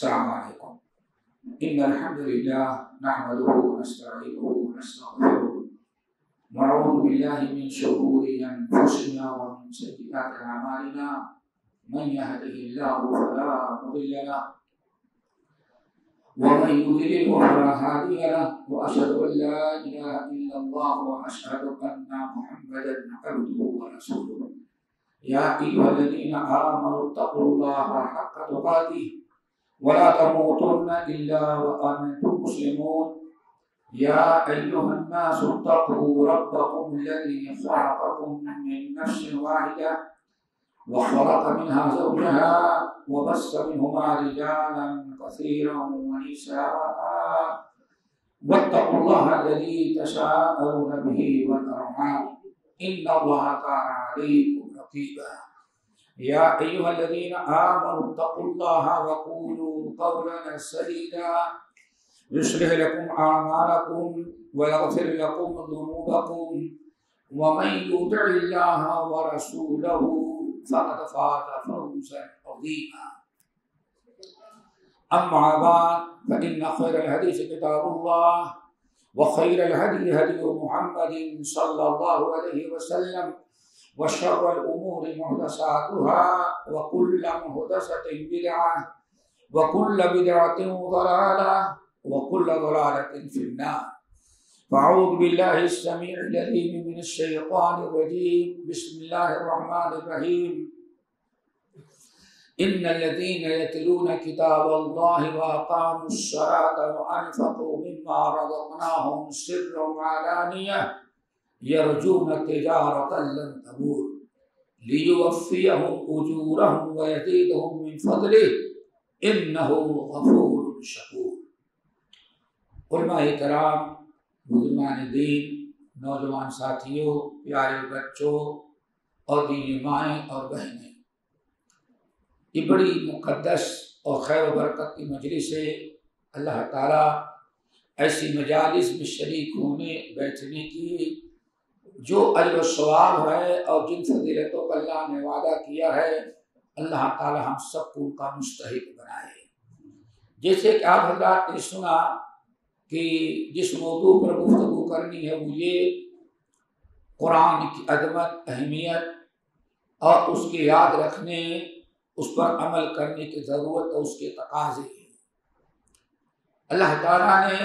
السلام علیکم۔ ان الحمد للہ نحمده ونستعینه ونستغفره ونعوذ باللہ من شرور انفسنا ومن سیئات اعمالنا من يهده الله فلا مضل له ومن يضلل فلا هادي له واشهد ان لا اله الا الله واشهد ان محمدا عبده ورسوله يا ايها الذين امنوا اتقوا الله حق تقاته ولا تموتن الا وانتم مسلمون يا ايها الناس اتقوا ربكم الذي خلقكم من نفس واحده وخلق منها زوجها وبث منهما رجالا كثيرا ونساء واتقوا الله الذي تساءلون به والارحام ان الله كان عليكم رقيبا يا ايها الذين امنوا اتقوا الله وقولوا قولا سديدا يصلح لكم اعمالكم ويغفر لكم ذنوبكم ومن يطع الله ورسوله فقد فاز فوزا عظيما اما بعد فان خير الحديث كتاب الله وخير الهدي هدي محمد صلى الله عليه وسلم وشر الامور محدثاتها وكل محدثة بدعة وكل بدعة ضلالة وكل ضلالة في النار فأعوذ بالله السميع العليم من الشيطان الرجيم بسم الله الرحمن الرحيم إن الذين يتلون كتاب الله وأقاموا الصلاة وأنفقوا مما رزقناهم سرا وعلانية يرجون تجارة لن تبور ليوفيهم أجورهم ويزيدهم من فضله إنه غفور شكور۔ علماء کرام، بزرگان دین، نوجوان ساتھیوں، پیارے بچوں اور دینی مائیں اور بہنیں، یہ بڑی مقدس اور خیر و برکت کی مجلس ہے۔ اللہ تعالیٰ ایسی مجالس میں شریک ہونے بیٹھنے کی جو اجر و ثواب ہے اور جن فضیلتوں کا اللہ نے وعدہ کیا ہے، اللہ تعالیٰ ہم سب کو ان کا مستحق بنائے۔ جیسے کہ آپ حضرات نے سنا کہ جس موضوع پر گفتگو کرنی ہے وہ یہ قرآن کی عظمت، اہمیت اور اس کے یاد رکھنے، اس پر عمل کرنے کی ضرورت اور اس کے تقاضے ہیں۔ اللہ تعالیٰ نے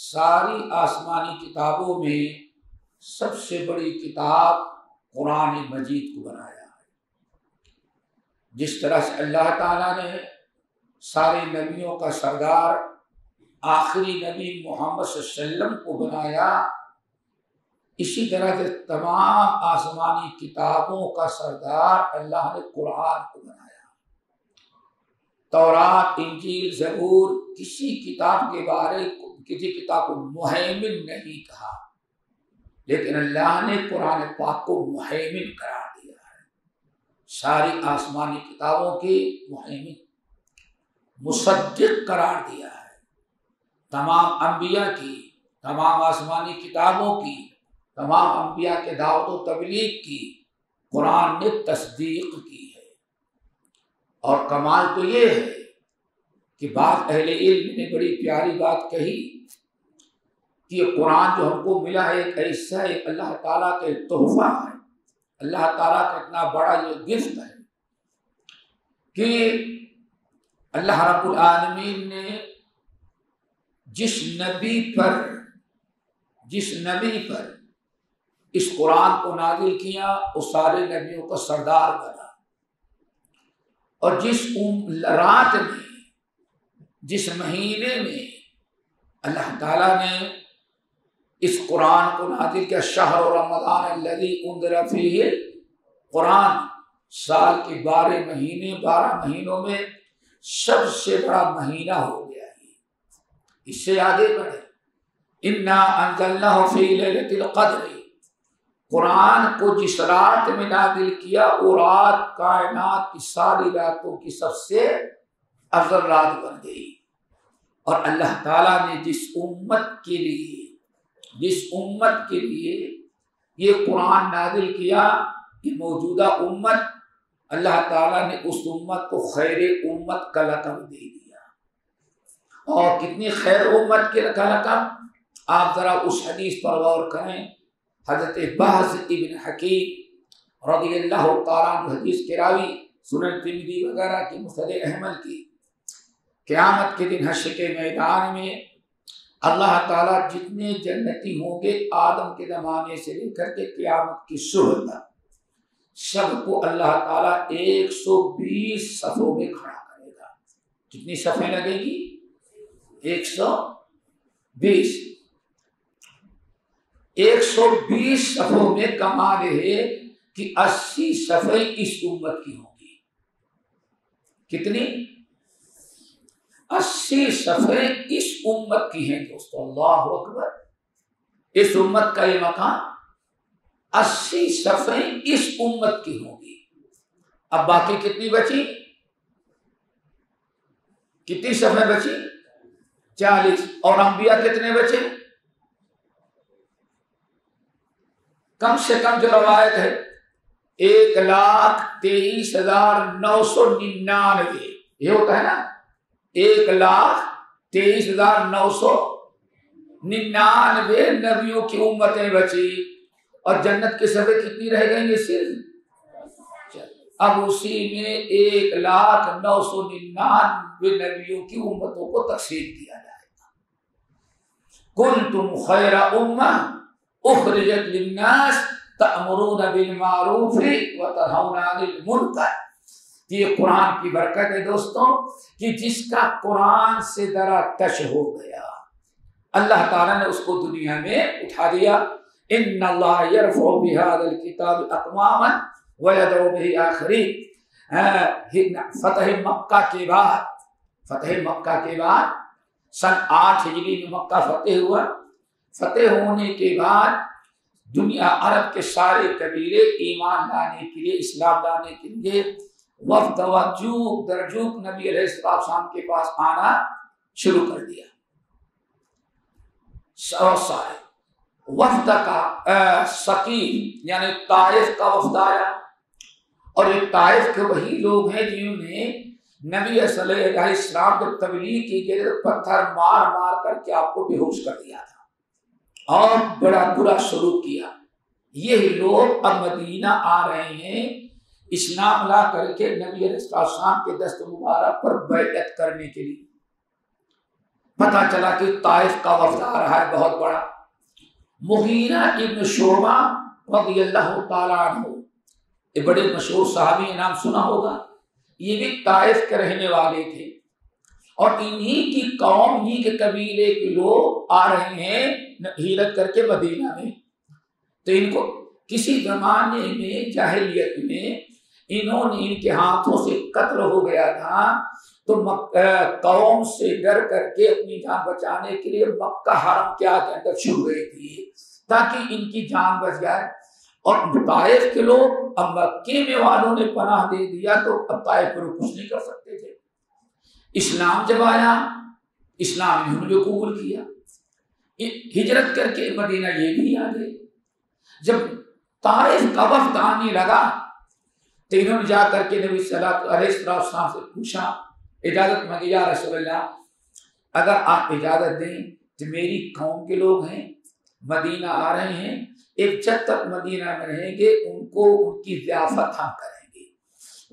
ساری آسمانی کتابوں میں سب سے بڑی کتاب قرآن مجید کو بنایا ہے۔ جس طرح سے اللہ تعالیٰ نے سارے نبیوں کا سردار آخری نبی محمد صلی اللہ علیہ وسلم کو بنایا، اسی طرح سے تمام آسمانی کتابوں کا سردار اللہ نے قرآن کو بنایا۔ تورات، انجیل، زبور، کسی کتاب کے بارے کسی کتاب کو مہیمن نہیں کہا، لیکن اللہ نے قرآن پاک کو مہیمن قرار دیا ہے۔ ساری آسمانی کتابوں کی مہیمن، مصدق قرار دیا ہے۔ تمام انبیاء کی، تمام آسمانی کتابوں کی، تمام انبیاء کے دعوت و تبلیغ کی قرآن نے تصدیق کی ہے۔ اور کمال تو یہ ہے کہ بعض اہل علم نے بڑی پیاری بات کہی کہ یہ قرآن جو ہم کو ملا ہے ایک ایسا ہے، اللہ تعالیٰ کا ایک تحفہ ہے، اللہ تعالیٰ کا اتنا بڑا یہ گفٹ ہے کہ اللہ رب العالمین نے جس نبی پر اس قرآن کو نازل کیا وہ سارے نبیوں کا سردار بنا، اور جس رات میں، جس مہینے میں اللہ تعالیٰ نے اس قرآن کو نازل کیا، شہر رمضان الذی انزل فیہ قرآن، سال کے 12 مہینوں میں سب سے بڑا مہینہ ہو گیا ہے۔ اس سے آگے بڑھے، انا انزلناہ فی لیلۃ القدر، قرآن کو جس رات میں نازل کیا وہ رات کائنات کی ساری راتوں کی سب سے افضل رات بن گئی۔ اور اللہ تعالیٰ نے جس امت کے لیے یہ قرآن نازل کیا، کہ موجودہ امت، اللہ تعالیٰ نے اس امت کو خیر امت کا لقب دے دیا۔ اور کتنی خیر امت کی رقم. آپ ذرا اس حدیث پر غور کریں. حضرت بہز ابن حکیم رضی اللہ تعالیٰ عنہ حدیث کے راوی، سنن ترمذی وغیرہ کی، مسند احمد کی، قیامت کے دن حشر کے میدان میں اللہ تعالیٰ جتنے جنتی ہوں گے آدم کے زمانے سے لے کر کے قیامت کی صبح تک، سب کو اللہ تعالیٰ 120 صفوں میں کھڑا کرے گا. کتنی صفیں لگے گی؟ 120. 120 صفوں میں کمال ہے کہ 80 صفیں اس امت کی ہوں گی. کتنی؟ 80 صفیں اس امت کی ہیں دوستو. اللہ اکبر. اس امت کا یہ مقام 80 صفیں اس امت کی ہوں گی. اب باقی کتنی بچی؟ کتنی صفیں بچی؟ 40. اور انبیاء کتنے بچے؟ کم سے کم جو روایت ہے 1,23,999. یہ ہوتا ہے نا 1,23,999 نبیوں کی امتیں بچی. اور جنت کے صفحے کتنی رہ گئیں گے؟ صرف. اب اسی میں 1,0999 نبیوں کی امتوں کو تقسیم کیا جائے گا. کنتم خیر امہ اخرجت للناس تأمرون بالمعروف وتنہون عن المنکر. یہ قرآن کی برکت ہے دوستوں کہ جس کا قرآن سے ذرا ٹچ ہو گیا اللہ تعالیٰ نے اس کو دنیا میں اٹھا دیا. ان اللہ یرفع بہذا الکتاب اقواما ویضع بہ آخرین. فتح مکہ کے بعد سن 8 ہجری میں مکہ فتح ہوا. فتح ہونے کے بعد دنیا عرب کے سارے قبیلے ایمان لانے کے لیے، اسلام لانے کے لیے وفد وجوق درجوق نبی علیہ السلام کے پاس آنا شروع کر دیا. سارے وفد کا ثقیف یعنی طائف کا وفد آیا. اور یہ طائف کے وہی لوگ ہیں جنہوں نے نبی صلی اللہ علیہ السلام جب تبلیغ کی گئی تو پتھر مار مار کر کے آپ کو بے ہوش کر دیا تھا اور بڑا برا سلوک کیا. یہ لوگ اب مدینہ آ رہے ہیں اسلام لا کر کے نبی علیہ السلام کے دست مبارک پر بیعت کرنے کے لیے. پتہ چلا کہ طائف کا وفد آ رہا ہے بہت بڑا. مغیرہ ابن شعبہ رضی اللہ تعالیٰ عنہ، یہ بڑے مشہور صحابی، نام سنا ہوگا. یہ بھی طائف کے رہنے والے تھے اور انہی کی قوم، انہی کے قبیلے کے لوگ آ رہے ہیں ہجرت کر کے مدینہ میں. تو ان کو کسی زمانے میں جاہلیت میں انہوں نے ان کے ہاتھوں سے قتل ہو گیا تھا تو قوم سے ڈر کر کے اپنی جان بچانے کے لیے مکہ حرم کے اندر چھپ گئی تھی تاکہ ان کی جان بچ جائے. اور طائف کے لوگ اب مکے میں والوں نے پناہ دے دیا تو اب طائف پر کچھ نہیں کر سکتے تھے. اسلام جب آیا اسلام انہوں نے قبول کیا، ہجرت کر کے مدینہ یہ بھی آ گئے. جب طائف کا وفد آنے لگا تو انہوں نے جا کر کے نبی صلی اللہ علیہ وسلم سے پوچھا، اجازت مانگی، یا رسول اللہ اگر آپ اجازت دیں تو میری قوم کے لوگ ہیں مدینہ آ رہے ہیں، ایک جب تک مدینہ میں رہیں گے ان کو ان کی ضیافت ہم کریں گے،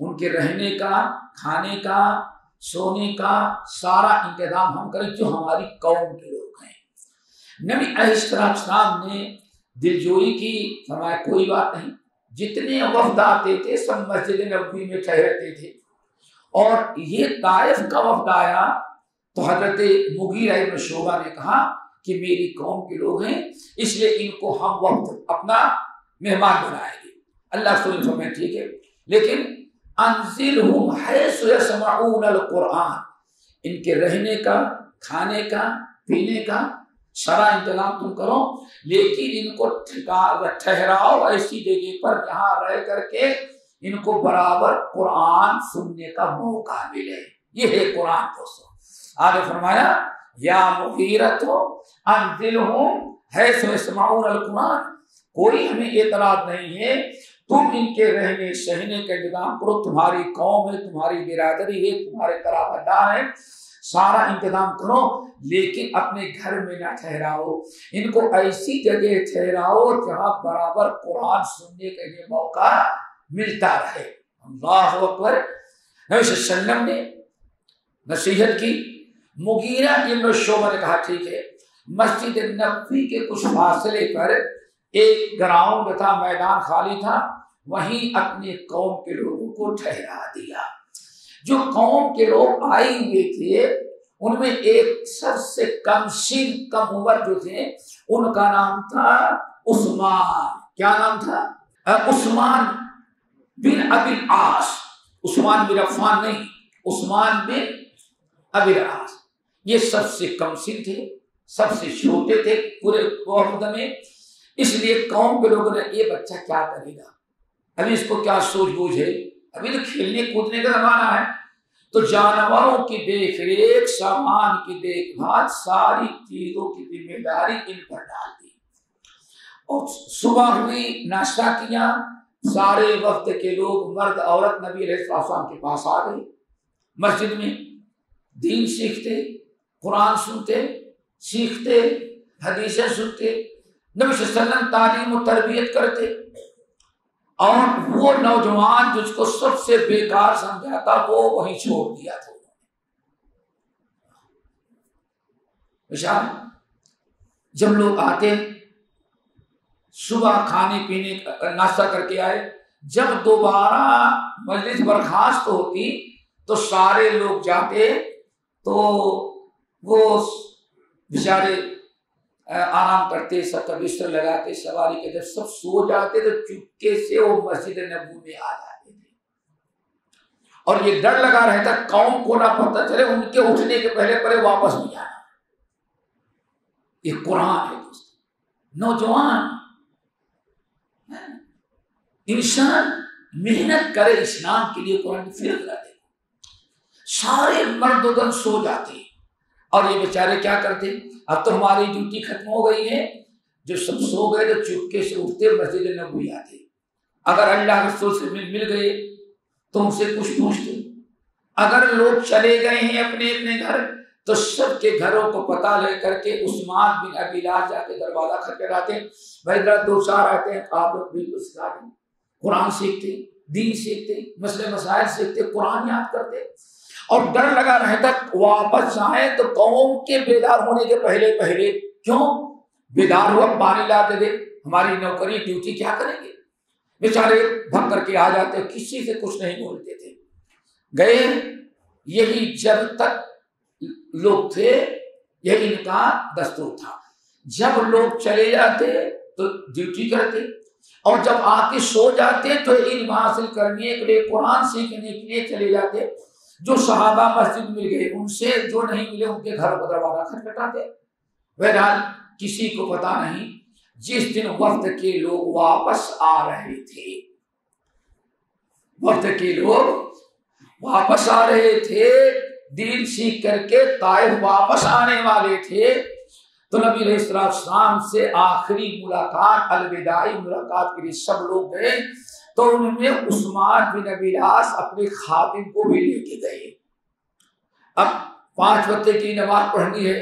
ان کے رہنے کا، کھانے کا، سونے کا سارا انتظام ہم کریں جو ہماری قوم کے لوگ ہیں. نبی علیہ السلام نے دلجوئی کی، فرمایا کوئی بات نہیں. جتنے وفد آتے تھے سب مسجد نبوی میں ٹھہرتے تھے. اور یہ طائف کا وفد آیا تو حضرت مغیرہ ابن شعبہ نے کہا کہ میری قوم کے لوگ ہیں اس لیے ان کو ہم وقت اپنا مہمان بنائیں گے. اللہ سبحانہ فرمائے ٹھیک ہے، لیکن انزلہم حیث یسمعون القرآن، ان کے رہنے کا، کھانے کا، پینے کا سارا انتظام تم کرو، لیکن ان کو ٹھہراؤ ایسی جگہ پر جہاں رہ کر کے ان کو برابر قرآن سننے کا موقع ملے. یہ ہے قرآن دوستو. آگے فرمایا یا مغیرۃ انزلہم حیث یسمعون القرآن، کوئی ہمیں اعتراض نہیں ہے، تم ان کے رہنے سہنے کا انتظام کرو، تمہاری قوم ہے، تمہاری برادری ہے، تمہارے قرابت دار ہیں، سارا انتظام کرو، لیکن اپنے گھر میں نہ ٹھہراؤ، ان کو ایسی جگہ ٹھہراؤ جہاں برابر قرآن سننے کے لیے موقع ملتا رہے۔ اللہ اکبر۔ نبی صلی اللہ علیہ وسلم نے نصیحت کی۔ مغیرہ ابن شعبہ نے کہا ٹھیک ہے، مسجد نبوی کے کچھ فاصلے پر ایک گراؤنڈ تھا، میدان خالی تھا، وہیں اپنے قوم کے لوگوں کو ٹھہرا دیا۔ جو قوم کے لوگ آئے ہوئے تھے ان میں ایک سب سے کم سن کم عمر جو تھے ان کا نام تھا عثمان۔ کیا نام تھا؟ عثمان بن ابی العاص۔ عثمان بن عفان نہیں، عثمان بن ابی العاص۔ یہ سب سے کم سن تھے، سب سے چھوٹے تھے پورے عہد میں، اس لیے قوم کے لوگوں نے یہ بچہ کیا کرے گا، ابھی اس کو کیا سوچ بوجھ ہے، ابھی تو کھیلنے کودنے کا زمانہ ہے۔ تو جانوروں کی دیکھ ریکھ، سامان کی دیکھ بھال، ساری چیزوں کی ذمہ داری ان پر ڈال دی۔ اور صبح ہوئی، ناشتہ کیا، سارے وقت کے لوگ مرد عورت نبی علیہ السلام کے پاس آ گئے، مسجد میں دین سیکھتے، قرآن سنتے، سیکھتے، حدیثیں سنتے، نبی صلی اللہ علیہ وسلم تعلیم و تربیت کرتے۔ اور وہ نوجوان جس کو سب سے بیکار سمجھا تھا وہ وہیں چھوڑ دیا تھا۔ جب لوگ آتے، صبح کھانے پینے ناشتہ کر کے آئے، جب دوبارہ مجلس برخاست ہوتی تو سارے لوگ جاتے تو وہ بیچارے آرام کرتے، سب کا بستر لگاتے، سواری کے جب سب سو جاتے تو چپکے سے وہ مسجد نبوی میں آ جاتے تھے۔ اور یہ ڈر لگا رہتا قوم کو نہ پتہ چلے ان کے اٹھنے کے پہلے واپس نہیں آنا۔ یہ قرآن ہے دوست، نوجوان انسان محنت کرے اسلام کے لیے، قرآن کی فکر کرے، سارے مرد و زن سو جاتے اور یہ بیچارے کیا کرتے، اب تو ہماری ڈیوٹی ختم ہو گئی ہے، جو سب سو گئے تو چپکے سے اٹھتے مسجد نبوی آتے، اگر اللہ رسول سے مل گئے تو ان سے کچھ پوچھتے، اگر لوگ چلے گئے ہیں اپنے اپنے گھر تو سب کے گھروں کو پتہ لے کر کے عثمان بن ابی العاص جا کے دروازہ کھٹکھٹاتے، بھائی ذرا دو چار آتے ہیں آپ لوگ بالکل سکھا دیں، قرآن سیکھتے، دین سیکھتے، مسئلے مسائل سیکھتے، قرآن یاد کرتے، اور ڈر لگا رہتا واپس آئے تو قوم کے بیدار ہونے کے پہلے کیوں بیدار ہوا پانی لاتے دے، ہماری نوکری ڈیوٹی کیا کریں گے، بیچارے بھگ کر کے آ جاتے، کسی سے کچھ نہیں بولتے تھے۔ گئے، یہی جب تک لوگ تھے یہی ان کا دستور تھا، جب لوگ چلے جاتے تو ڈیوٹی کرتے اور جب آ کے سو جاتے تو علم حاصل کرنے کے لیے، قرآن سیکھنے کے لیے چلے جاتے۔ جو صحابہ مسجد مل گئے ان سے، جو نہیں ملے ان کے گھر پر دروازہ کھٹکھٹاتے۔ بہرحال کسی کو پتا نہیں، جس دن وقت کے لوگ واپس آ رہے تھے، وقت کے لوگ واپس آ رہے تھے، دین سیکھ کر کے طائف واپس آنے والے تھے، تو نبی علیہ السلام سے آخری ملاقات، الوداعی ملاقات کے لیے سب لوگ گئے، تو انہوں نے عثمان بن ابی العاص اپنے خادم کو بھی لے کے گئے۔ اب 5 وقت کی نماز پڑھنی ہے،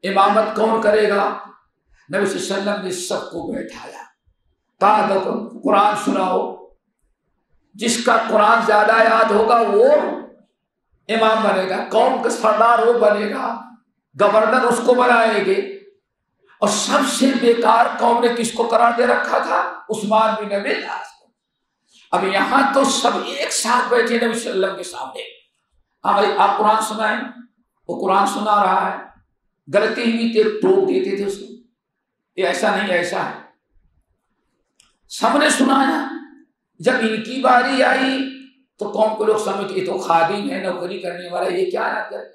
امامت کون کرے گا؟ نبی صلی اللہ علیہ وسلم نے سب کو بیٹھایا، کہا قرآن سناؤ، جس کا قرآن زیادہ یاد ہوگا وہ امام بنے گا، قوم کا سردار وہ بنے گا، گورنر اس کو بنائیں گے۔ اور سب سے بیکار قوم نے کس کو قرار دے رکھا تھا؟ عثمان بن ابی العاص۔ اب یہاں تو سب ایک ساتھ بیٹھے نبی صلی اللہ علیہ وسلم کے سامنے، ہاں بھائی آپ قرآن سنائیں، وہ قرآن سنا رہا ہے، غلطی ہوئی تھے ٹوک دیتے تھے اس کو، یہ ایسا نہیں ایسا ہے، سب نے سنایا۔ جب ان کی باری آئی تو قوم کو لوگ سمجھتے یہ تو خادم ہے، نوکری کرنے والا، یہ کیا یاد کرے؟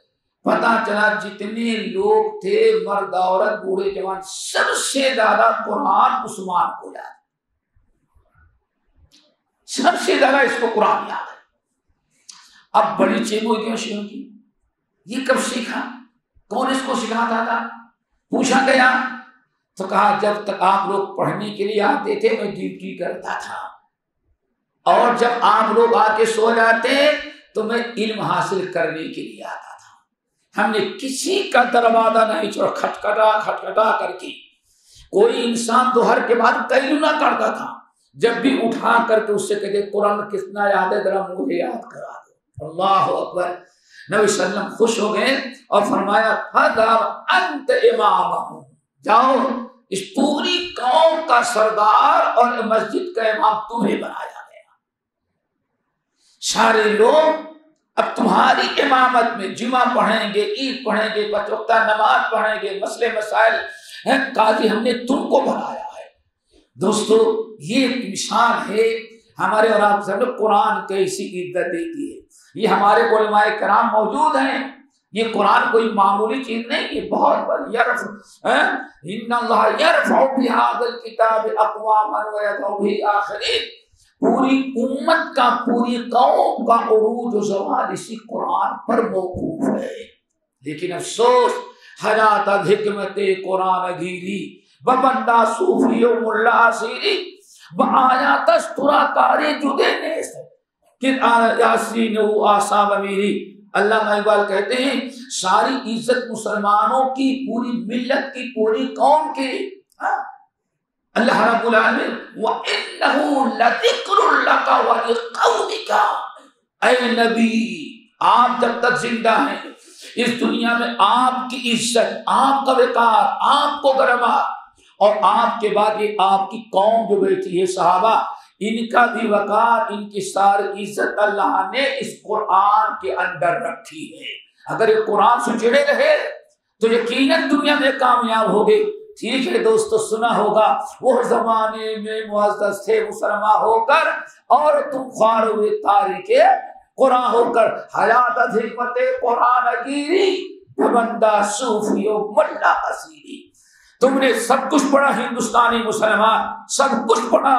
پتا چلا جتنے لوگ تھے مرد عورت بوڑھے جوان، سب سے زیادہ قرآن عثمان کو یاد، سب سے زیادہ اس کو قرآن یاد ہے۔ اب بڑی چیمو کیوں شروع کی، یہ کب سیکھا، کون اس کو سکھاتا تھا؟ پوچھا گیا تو کہا جب تک آپ لوگ پڑھنے کے لیے آتے تھے میں ڈیوٹی کرتا تھا، اور جب آپ لوگ آ کے سو جاتے تو میں علم حاصل کرنے کے لیے آتا تھا۔ ہم نے کسی کا دروازہ نہیں چھوڑا، کھٹکھٹا کر کے۔ کوئی انسان دوہر کے بعد قیلولہ کرتا تھا، جب بھی اٹھا کر کے اس سے کہتے قرآن کتنا یاد ہے ذرا مجھے یاد کرا دو۔ اللہ اکبر۔ نبی صلی اللہ علیہ وسلم خوش ہو گئے اور فرمایا فَذْهَبْ أَنْتَ إِمَامَهُمْ، جاؤ اس پوری قوم کا سردار اور مسجد کا امام تمہیں بنایا گیا۔ سارے لوگ اب تمہاری امامت میں جمعہ پڑھیں گے، عید پڑھیں گے، پانچ وقتہ نماز پڑھیں گے، مسئلے مسائل ہیں، قاضی ہم نے تم کو بنایا ہے۔ دوستو یہ ایک مثال ہے ہمارے اور آپ سب نے قرآن کیسی عزت دیتی ہے۔ یہ ہمارے علماء کرام موجود ہیں، یہ قرآن کوئی معمولی چیز نہیں، یہ بہت بڑی ان اللہ یرفع بہذا الکتاب اقواما ویضع بہ آخرین۔ پوری امت کا، پوری قوم کا عروج و زوال اسی قرآن پر موقوف ہے۔ لیکن افسوس حیات حکمت قرآن گیری ببندہ صوفی و ملا عصیری بآیات استرا کاری جدے نیست کہ یاسین و آسام میری۔ علامہ اقبال کہتے ہیں ساری عزت مسلمانوں کی، پوری ملت کی، پوری قوم کی۔ اللہ رب العالمین وَإِنَّهُ لَذِكْرٌ لَكَ وَلِقَوْمِكَ، اے نبی آپ جب تک زندہ ہیں اس دنیا میں آپ کی عزت، آپ کا وقار، آپ کو گرما، اور آپ کے بعد یہ آپ کی قوم جو بیٹھی ہے صحابہ، ان کا بھی وقار، ان کی ساری عزت اللہ نے اس قرآن کے اندر رکھی ہے۔ اگر یہ قرآن سے جڑے رہے تو یقیناً دنیا میں کامیاب ہوگے۔ ٹھیک ہے دوستو، سنا ہوگا وہ زمانے میں معزز تھے مسلمان ہو کر اور تم خوار ہوئے تاریخ قرآن ہو کر، حیات حکمت قرآن گیری بندہ صوفی و ملا عصیری۔ تم نے سب کچھ پڑھا، ہندوستانی مسلمان سب کچھ پڑھا،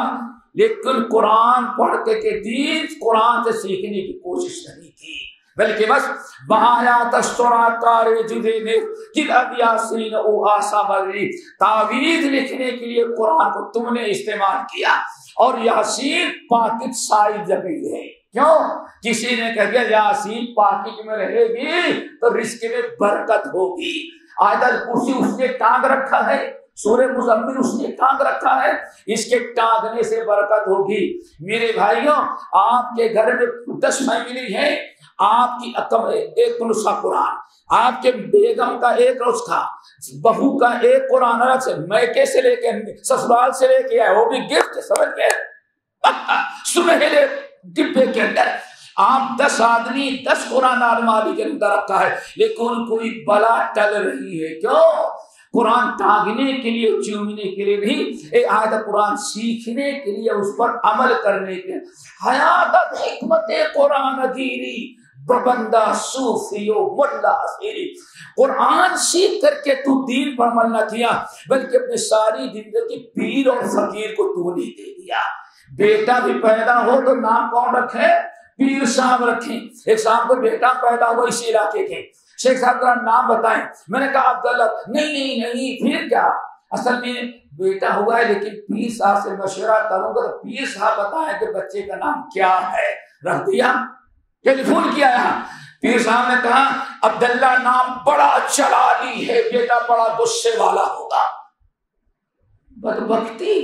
لیکن قرآن پڑھ کے دین قرآن سے سیکھنے کی کوشش نہیں کی، بلکہ بس بآیات استرا کارے جدے نے کل ابیاسین او آسا بغری، تعویذ لکھنے کے لیے قرآن کو تم نے استعمال کیا، اور یاسین پاکٹ سائی جگہ ہے۔ کیوں؟ کسی نے کہہ دیا یاسین پاکٹ میں رہے گی تو رزق میں برکت ہوگی، آیت الکرسی اس نے ٹانگ رکھا ہے، سورہ مزمل اس نے ٹانگ رکھا ہے، اس کے ٹانگنے سے برکت ہوگی۔ میرے بھائیوں، آپ کے گھر میں 10 فیملی ہے، آپ کی ایک نسخہ قرآن، آپ کے بیگم کا ایک نسخہ، بہو کا ایک قرآن الگ سے، میکے سے لے کے سسرال سے لے کے آئے، وہ بھی گفٹ سمجھ کے سنہرے ڈبے کے اندر۔ آپ 10 آدمی 10 قرآن الماری کے اندر رکھا ہے، لیکن کوئی بلا ٹل رہی ہے۔ کیوں؟ قرآن ٹانگنے کے لیے، چومنے کے لیے نہیں، ایک آیت قرآن سیکھنے کے لیے، اس پر عمل کرنے کے لیے۔ حیات حکمت قرآن گیری ببندہ صوفی و ملا عصیری۔ قرآن سیکھ کر کے تو دین پر عمل نہ کیا، بلکہ اپنے ساری زندگی پیر اور فقیر کو تو نے دے دیا۔ بیٹا بھی پیدا ہو تو نام کون رکھے؟ پیر صاحب رکھیں۔ ایک صاحب کو بیٹا پیدا ہوا اسی علاقے کے، شیخ صاحب کا نام بتائیں، میں نے کہا عبداللہ، نہیں پھر کیا، اصل میں بیٹا ہوا ہے لیکن پیر صاحب سے مشورہ کروں گا تو پیر صاحب بتائیں کہ بچے کا نام کیا ہے، رکھ دیا، ٹیلی فون کیا یہاں، پیر صاحب نے کہا عبداللہ نام بڑا چلالی ہے، بیٹا بڑا غصے والا ہوگا۔ بدبختی،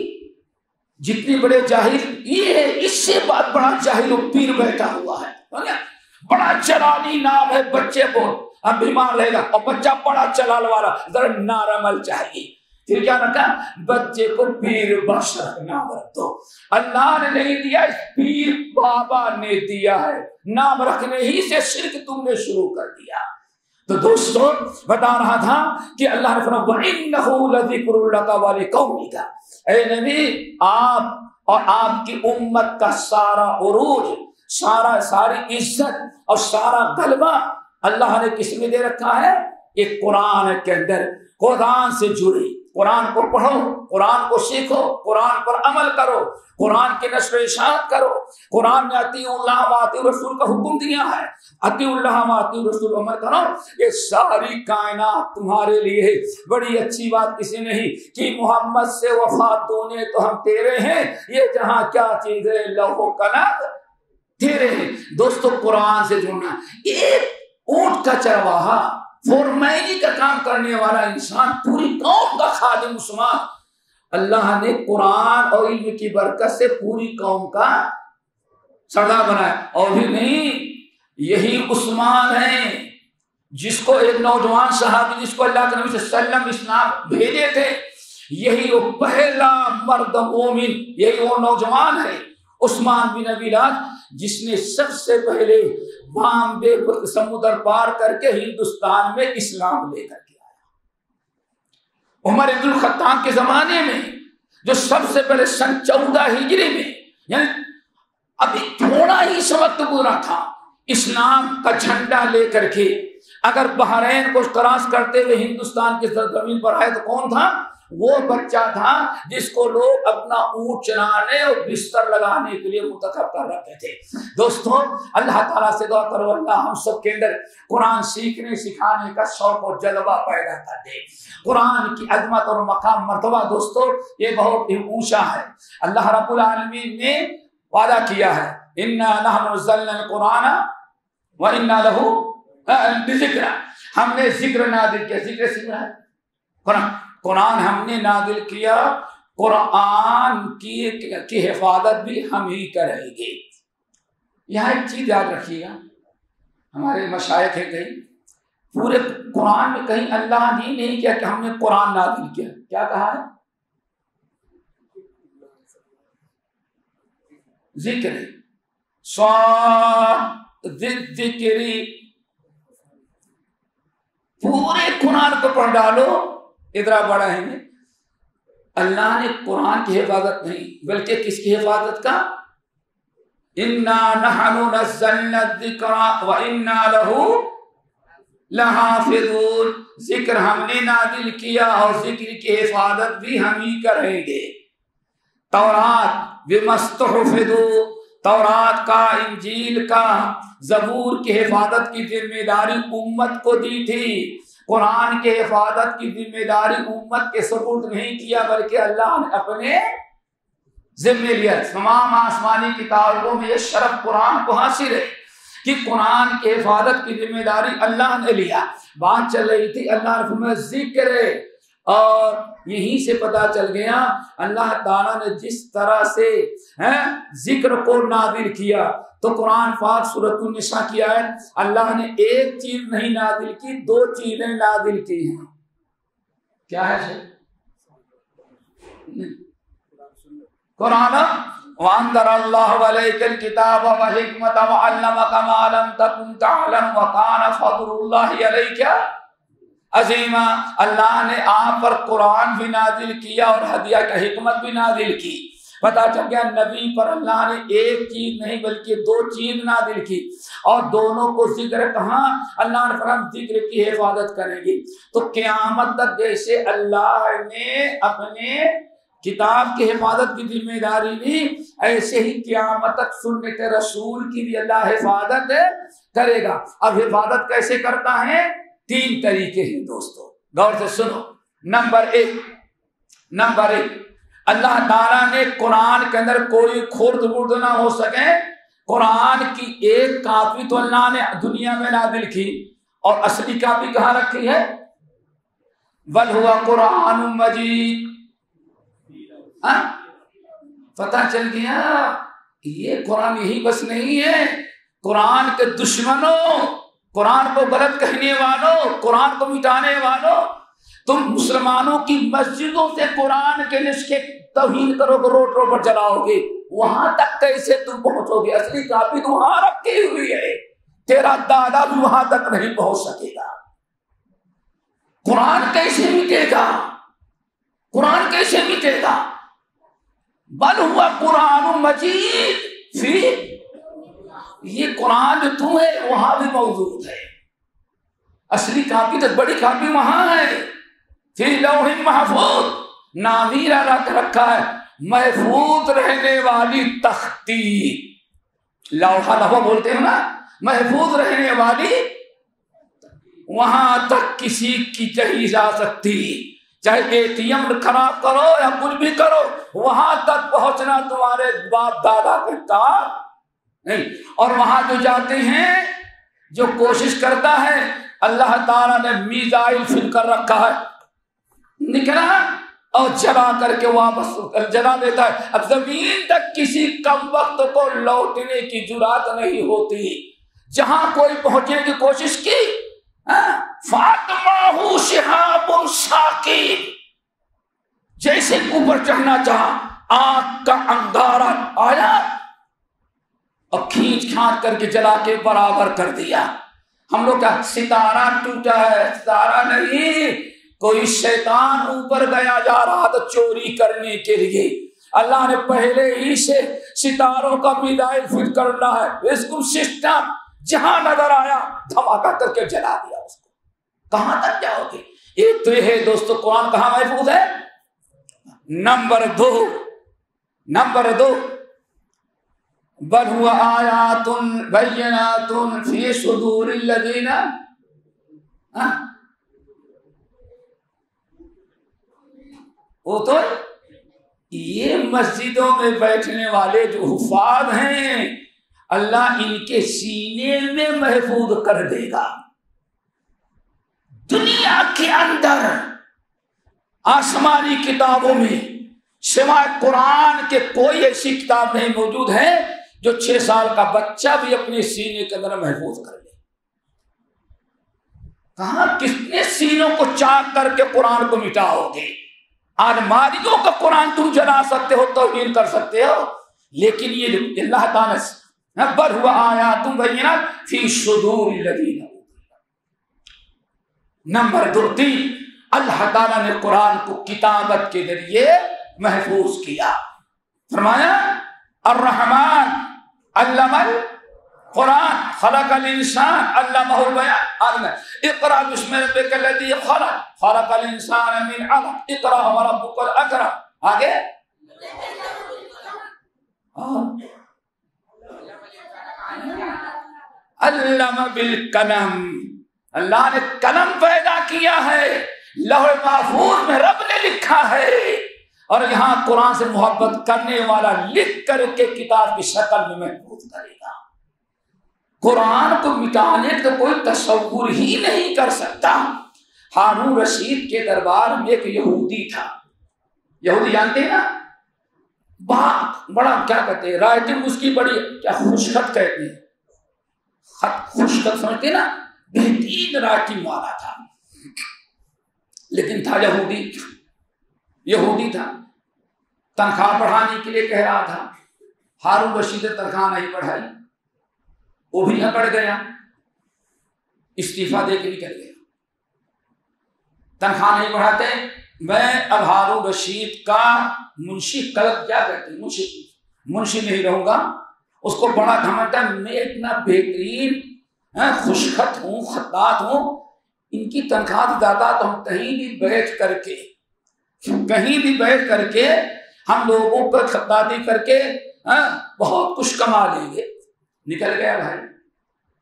جتنے بڑے جاہل یہ ہے، اس سے بات بڑا جاہل و پیر بیٹھا ہوا ہے، بڑا چلالی نام ہے، بچے کو اب بیمار رہے گا، اور بچہ بڑا چلال والا، ذرا نارمل چاہیے۔ پھر کیا رکھا؟ بچے کو پیر بخش نام رکھ دو۔ اللہ نے نہیں دیا، پیر بابا نے دیا ہے، نام رکھنے ہی سے شرک تم نے شروع کر دیا۔ تو دوستوں بتا رہا تھا کہ اللہ نے فرمایا وَإِنَّهُ لَذِكْرٌ لَكَ وَلِقَوْمِكَ، اے نبی آپ اور آپ کی امت کا سارا عروج، ساری عزت اور سارا غلبہ اللہ نے کس میں دے رکھا ہے؟ ایک قرآن کے اندر۔ قرآن سے جڑے، قرآن کو پڑھو، قرآن کو سیکھو، قرآن پر عمل کرو، قرآن کی نشر و اشاعت کرو۔ قرآن نے اطیعوا اللہ و اطیعوا الرسول کا حکم دیا ہے، اطیعوا اللہ و اطیعوا الرسول عمل کرو۔ یہ ساری کائنات تمہارے لیے بڑی اچھی بات کسی نہیں کہ محمد سے وفات تونے تو ہم تیرے ہیں، یہ جہاں کیا چیز ہے لوح و قلم تیرے ہیں۔ دوستو قرآن سے جڑنا، ایک اونٹ کا چرواہا فورمینی کا کام کرنے والا انسان، پوری قوم کا خادم عثمان. اللہ نے قرآن اور علم کی برکت سے پوری قوم کا سردار بنایا. اور بھی نہیں، یہی عثمان ہیں جس کو ایک نوجوان صحابی، جس کو اللہ کے نبی صلی اللہ علیہ وسلم اسلام بھیجے تھے، یہی وہ پہلا مرد مومن، یہی وہ نوجوان ہے عثمان بن ابی لاج، جس نے سب سے پہلے بامبے سمندر پار کر کے ہندوستان میں اسلام لے کر کے آیا. عمر بن الخطاب کے زمانے میں جو سب سے پہلے سن 14 ہجری میں، یعنی ابھی تھوڑا ہی وقت گزرا تھا، اسلام کا جھنڈا لے کر کے اگر بحرین کو کراس کرتے ہوئے ہندوستان کی زمین پر آئے تو کون تھا؟ وہ بچہ تھا جس کو لوگ اپنا اونٹ چلانے اور بستر لگانے کے لیے منتخب کر رکھے تھے. دوستوں، اللہ تعالیٰ سے دعا کرو اللہ ہم سب کے اندر قرآن سیکھنے سکھانے کا شوق اور جذبہ پیدا کر دے. قرآن کی عظمت اور مقام مرتبہ دوستوں یہ بہت ہی اونچا ہے. اللہ رب العالمین نے وعدہ کیا ہے اِنَّا نَحْنُ نَزَّلْنَا الْقُرْآنَ وَإِنَّا لَهُ لَذِكْرٌ. ہم نے ذکر نازل کیا. ذکر سیکھنا ہے قرآن ہم نے نازل کیا. قرآن کی حفاظت بھی ہم ہی کریں گے. یہاں ایک چیز یاد رکھیے گا، ہمارے مشائخ ہیں کہیں پورے قرآن میں کہیں اللہ نے نہیں کیا کہ ہم نے قرآن نازل کیا. کیا کہا ہے؟ ذکر ذکری. پورے قرآن کو پڑھ ڈالو ادھر بڑا ہے. اللہ نے قرآن کی حفاظت نہیں بلکہ کس کی حفاظت کا؟ اِنَّا نَحْنُ نَزَّلْنَا الذِّكْرَ وَإِنَّا لَهُ لَحَافِظُونَ. ذکر ہم نے نازل کیا اور ذکر کی حفاظت بھی ہم ہی کریں گے. تورات بِمَسْتُحْفِظُوا، تورات کا، انجیل کا، زبور کی حفاظت کی ذمہ داری امت کو دی تھی. قرآن کے حفاظت کی ذمہ داری امت کے سپرد نہیں کیا بلکہ اللہ نے اپنے ذمہ لیا. تمام آسمانی کتابوں میں یہ شرف قرآن کو حاصل ہے کہ قرآن کے حفاظت کی ذمہ داری اللہ نے لیا. بات چل رہی تھی اللہ نے فرمایا ذکر ہے، اور یہیں سے پتا چل گیا اللہ تعالیٰ نے جس طرح سے ذکر کو نازل کیا. تو قرآن پاک سورۃ النساء کی آیت اللہ نے ایک چیز نہیں نازل کی، 2 چیزیں نازل کی ہیں. کیا ہے قرآن؟ وَأَنزَلَ اللَّهُ عَلَيْكَ الْكِتَابَ وَالْحِكْمَةَ وَعَلَّمَكَ مَا لَمْ تَكُنْ تَعْلَمُ وَكَانَ فَضْلُ اللَّهِ عَلَيْكَ عظیمہ. اللہ نے آپ پر قرآن بھی نازل کیا اور ہدیہ کا حکمت بھی نازل کی. پتا چل گیا نبی پر اللہ نے ایک چیز نہیں بلکہ 2 چیز نازل کی، اور دونوں کو ذکر کہاں؟ اللہ نے فرمایا ذکر کی حفاظت کریں گی. تو قیامت تک جیسے اللہ نے اپنے کتاب کی حفاظت کی ذمہ داری لی، ایسے ہی قیامت تک سنت رسول کی بھی اللہ حفاظت کرے گا. اب حفاظت کیسے کرتا ہے؟ 3 طریقے ہیں دوستو، غور سے سنو. نمبر ایک اللہ تعالیٰ نے قرآن کے اندر کوئی خرد برد نہ ہو سکے. قرآن کی ایک کاپی تو اللہ نے دنیا میں نازل کی، اور اصلی کاپی کہاں رکھی ہے؟ بل ہوا قرآن مجید. پتہ چل گیا یہ قرآن یہی بس نہیں ہے. قرآن کے دشمنوں، قرآن کو غلط کہنے والوں، قرآن کو مٹانے والوں، تم مسلمانوں کی مسجدوں سے قرآن کے نسخے توہین کرو گے، روڈ پر جلاؤ گے، وہاں تک کیسے تم پہنچو گے؟ اصلی کاپی تو وہاں رکھی ہوئی ہے، تیرا دادا بھی وہاں تک نہیں پہنچ سکے گا. قرآن کیسے مٹے گا؟ قرآن کیسے مٹے گا؟ بل ہوا قرآن مجید فی، یہ قرآن جو تم ہے وہاں بھی موجود ہے. اصلی کاپی تو بڑی کاپی وہاں ہے، فی لوح محفوظ، نامیرہ رکھ رکھا ہے، محفوظ رہنے والی تختی. لوحہ بولتے ہیں نا، محفوظ رہنے والی. وہاں تک کسی کی نہیں جا سکتی، چاہے ATM خراب کرو یا کچھ بھی کرو، وہاں تک پہنچنا تمہارے باپ دادا کے کام نہیں. اور وہاں جو جاتے ہیں، جو کوشش کرتا ہے اللہ تعالیٰ نے میزائل فٹ کر رکھا ہے، نکلا اور جلا کر کے واپس جلا دیتا ہے. اب زمین تک کسی کم وقت کو لوٹنے کی جرات نہیں ہوتی. جہاں کوئی پہنچنے کی کوشش کی فاطمہ شہاب ثاقب، جیسے اوپر چڑھنا چاہا آگ کا انگارہ آیا اور کھینچ کر کے جلا کے برابر کر دیا. ہم لوگ کا ستارہ ٹوٹا ہے، ستارہ نہیں، کوئی شیطان اوپر گیا جا رہا تھا چوری کرنے کے لیے. اللہ نے پہلے ہی سے ستاروں کا میزائل فٹ کرنا ہے، اس کو سسٹم جہاں نظر آیا دھماکہ کر کے جلا دیا. اس کو کہاں تک جاؤ گے؟ ایک تو یہ ہے دوستو قرآن کہاں محفوظ ہے. نمبر دو بل هو آیات بینات فی صدور الذین، وہ تو یہ مسجدوں میں بیٹھنے والے جو حفاظ ہیں اللہ ان کے سینے میں محفوظ کر دے گا. دنیا کے اندر آسمانی کتابوں میں سوائے قرآن کے کوئی ایسی کتاب نہیں موجود ہے جو 6 سال کا بچہ بھی اپنے سینے کے اندر محفوظ کر لے. کہاں کتنے سینوں کو چاک کر کے قرآن کو مٹاؤ گے؟ الماریوں کا قرآن تم جلا سکتے ہو، توہین کر سکتے ہو، لیکن یہ اللہ تعالیٰ بل هو آیات بینات فی صدور الذین. نمبر 2 اللہ تعالیٰ نے قرآن کو کتابت کے ذریعے محفوظ کیا. فرمایا الرحمن علم القرآن خلق الانسان علمہ البیان. اقرأ بسم ربک الذی خلق خلق الانسان من علق اقرأ وربک الاکرم. آگے علم بالقلم، اللہ نے قلم پیدا کیا ہے، لوح محفوظ میں رب نے لکھا ہے، اور یہاں قرآن سے محبت کرنے والا لکھ کر کے کتاب کی شکل میں محفوظ کرے گا. قرآن کو مٹانے کا کوئی تصور ہی نہیں کر سکتا. ہارون رشید کے دربار میں ایک یہودی تھا. یہودی جانتے ہیں نا، بڑا کیا کہتے ہیں، رائٹنگ اس کی بڑی کیا خوشخط کہتے ہیں، خط خوشخط سمجھتے نا، بہترین رائٹنگ والا تھا. لیکن تھا یہودی تھا. تنخواہ بڑھانے کے لیے کہہ رہا تھا. ہارون رشید نے تنخواہ نہیں بڑھائی، وہ بھی اکڑ گیا، استعفیٰ دے کے نکل گیا. تنخواہ نہیں بڑھاتے، میں اب ہارون رشید کا منشی قلب کیا کہتے ہیں، منشی نہیں رہوں گا. اس کو بڑا گھمنڈ ہے، میں اتنا بہترین خوشخط ہوں، خطاط ہوں، ان کی تنخواہ زیادہ تو ہم کہیں بھی بیٹھ کر کے ہم لوگوں پر خطاطی کر کے بہت کچھ کما لیں گے. نکل گیا بھائی.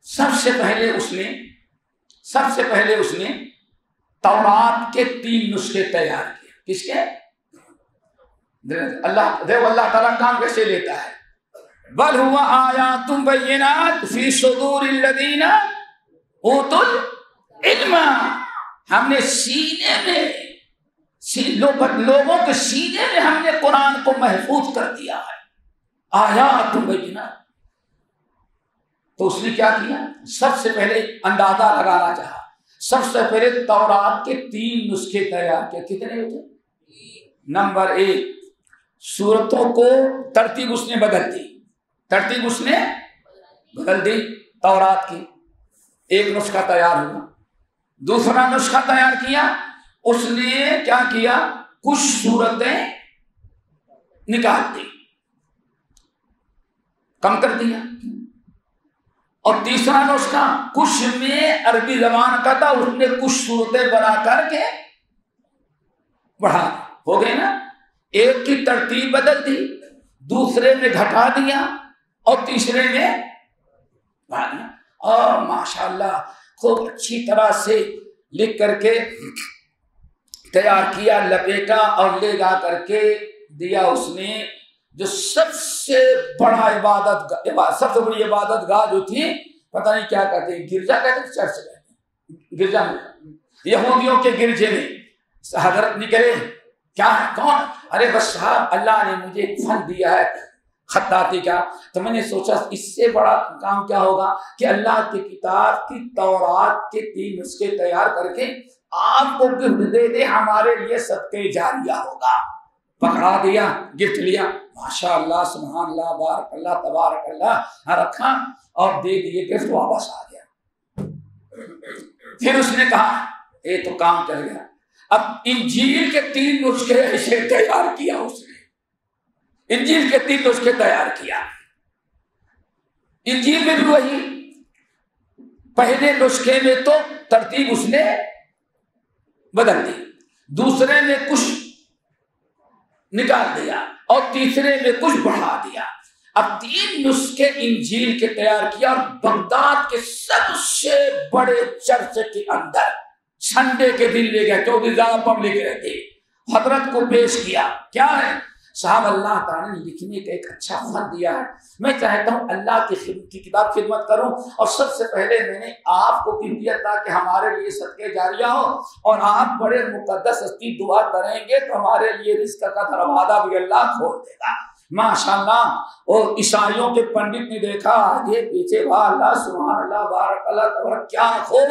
سب سے پہلے اس نے تورات کے 3 نسخے تیار کیے. کس کے؟ اللہ تعالیٰ کام کیسے لیتا ہے. بل هو آیات بینات فی صدور الذین اوتوا العلم. ہم نے سینے میں لوگوں کے سینے میں ہم نے قرآن کو محفوظ کر دیا ہے. آیات بینات. تو اس نے کیا کیا؟ سب سے پہلے اندازہ لگانا چاہا. سب سے پہلے تورات کے 3 نسخے تیار کیا. کتنے ہوتے؟ نمبر 1 سورتوں کو ترتیب اس نے بدل دی. تورات کی ایک نسخہ تیار ہوا. دوسرا نسخہ تیار کیا، اس نے کیا کیا، کچھ سورتیں نکال دی، کم کر دیا. اور تیسرا نسخہ کچھ میں عربی زبان کا تھا، اس نے کچھ صورتیں بنا کر کے بڑھا. ہو گئے نا. ایک کی ترتیب بدل دی، دوسرے میں گھٹا دیا، اور تیسرے میں بڑھا دیا. اور ماشاءاللہ خوب اچھی طرح سے لکھ کر کے تیار کیا، لپیٹا اور لے جا کر کے دیا. اس نے جو سب سے بڑی عبادت گاہ جو تھی، پتہ نہیں کیا کہتے ہیں، گرجا کہتے ہیں، چرچ کہتے ہیں، گرجا میں یہودیوں کے گرجے میں حضرت نکلے، کیا ہے کون؟ ارے بس صاحب اللہ نے مجھے ایک فن دیا ہے خطاطی کا، تو میں نے سوچا اس سے بڑا کام کیا ہوگا کہ اللہ کی کتاب کی تورات کے 3 نسخے تیار کر کے آپ کو گفٹ دے دے، ہمارے لیے صدقے جاریہ ہوگا۔ پکڑا دیا، گفٹ لیا، ماشاء اللہ سبحان اللہ بارک اللہ تبارک اللہ، رکھا اور دے دیے گفٹ، واپس آ گیا۔ پھر اس نے کہا یہ تو کام چل گیا، اب انجیل کے 3 نسخے ایسے تیار کیا، اس نے انجیل کے 3 نسخے تیار کیا۔ انجیل میں بھی وہی، پہلے نسخے میں تو ترتیب اس نے بدل دی، دوسرے میں کچھ نکال دیا اور تیسرے میں کچھ بڑھا دیا۔ اب 3 نسخے انجیل کے تیار کیا اور بغداد کے سب سے بڑے چرچ کے اندر سنڈے کے دن لے گیا، کیونکہ زیادہ پبلک رہتی، حضرت کو پیش کیا۔ کیا ہے صاحب، اللہ تعالیٰ نے لکھنے کا ایک اچھا فن دیا ہے، میں چاہتا ہوں اللہ کی کتاب خدمت کروں، اور سب سے پہلے میں نے آپ کو بھی دیا تاکہ ہمارے لیے صدقے جاریہ ہو، اور آپ بڑے مقدس ہستی دعا کریں گے تو ہمارے لیے رزق کا دروازہ بھی اللہ کھول دے گا۔ ماشاءاللہ، اور عیسائیوں کے پنڈت نے دیکھا آگے پیچھے، واہ اللہ سبحان اللہ بارک اللہ تبارک، کیا خوب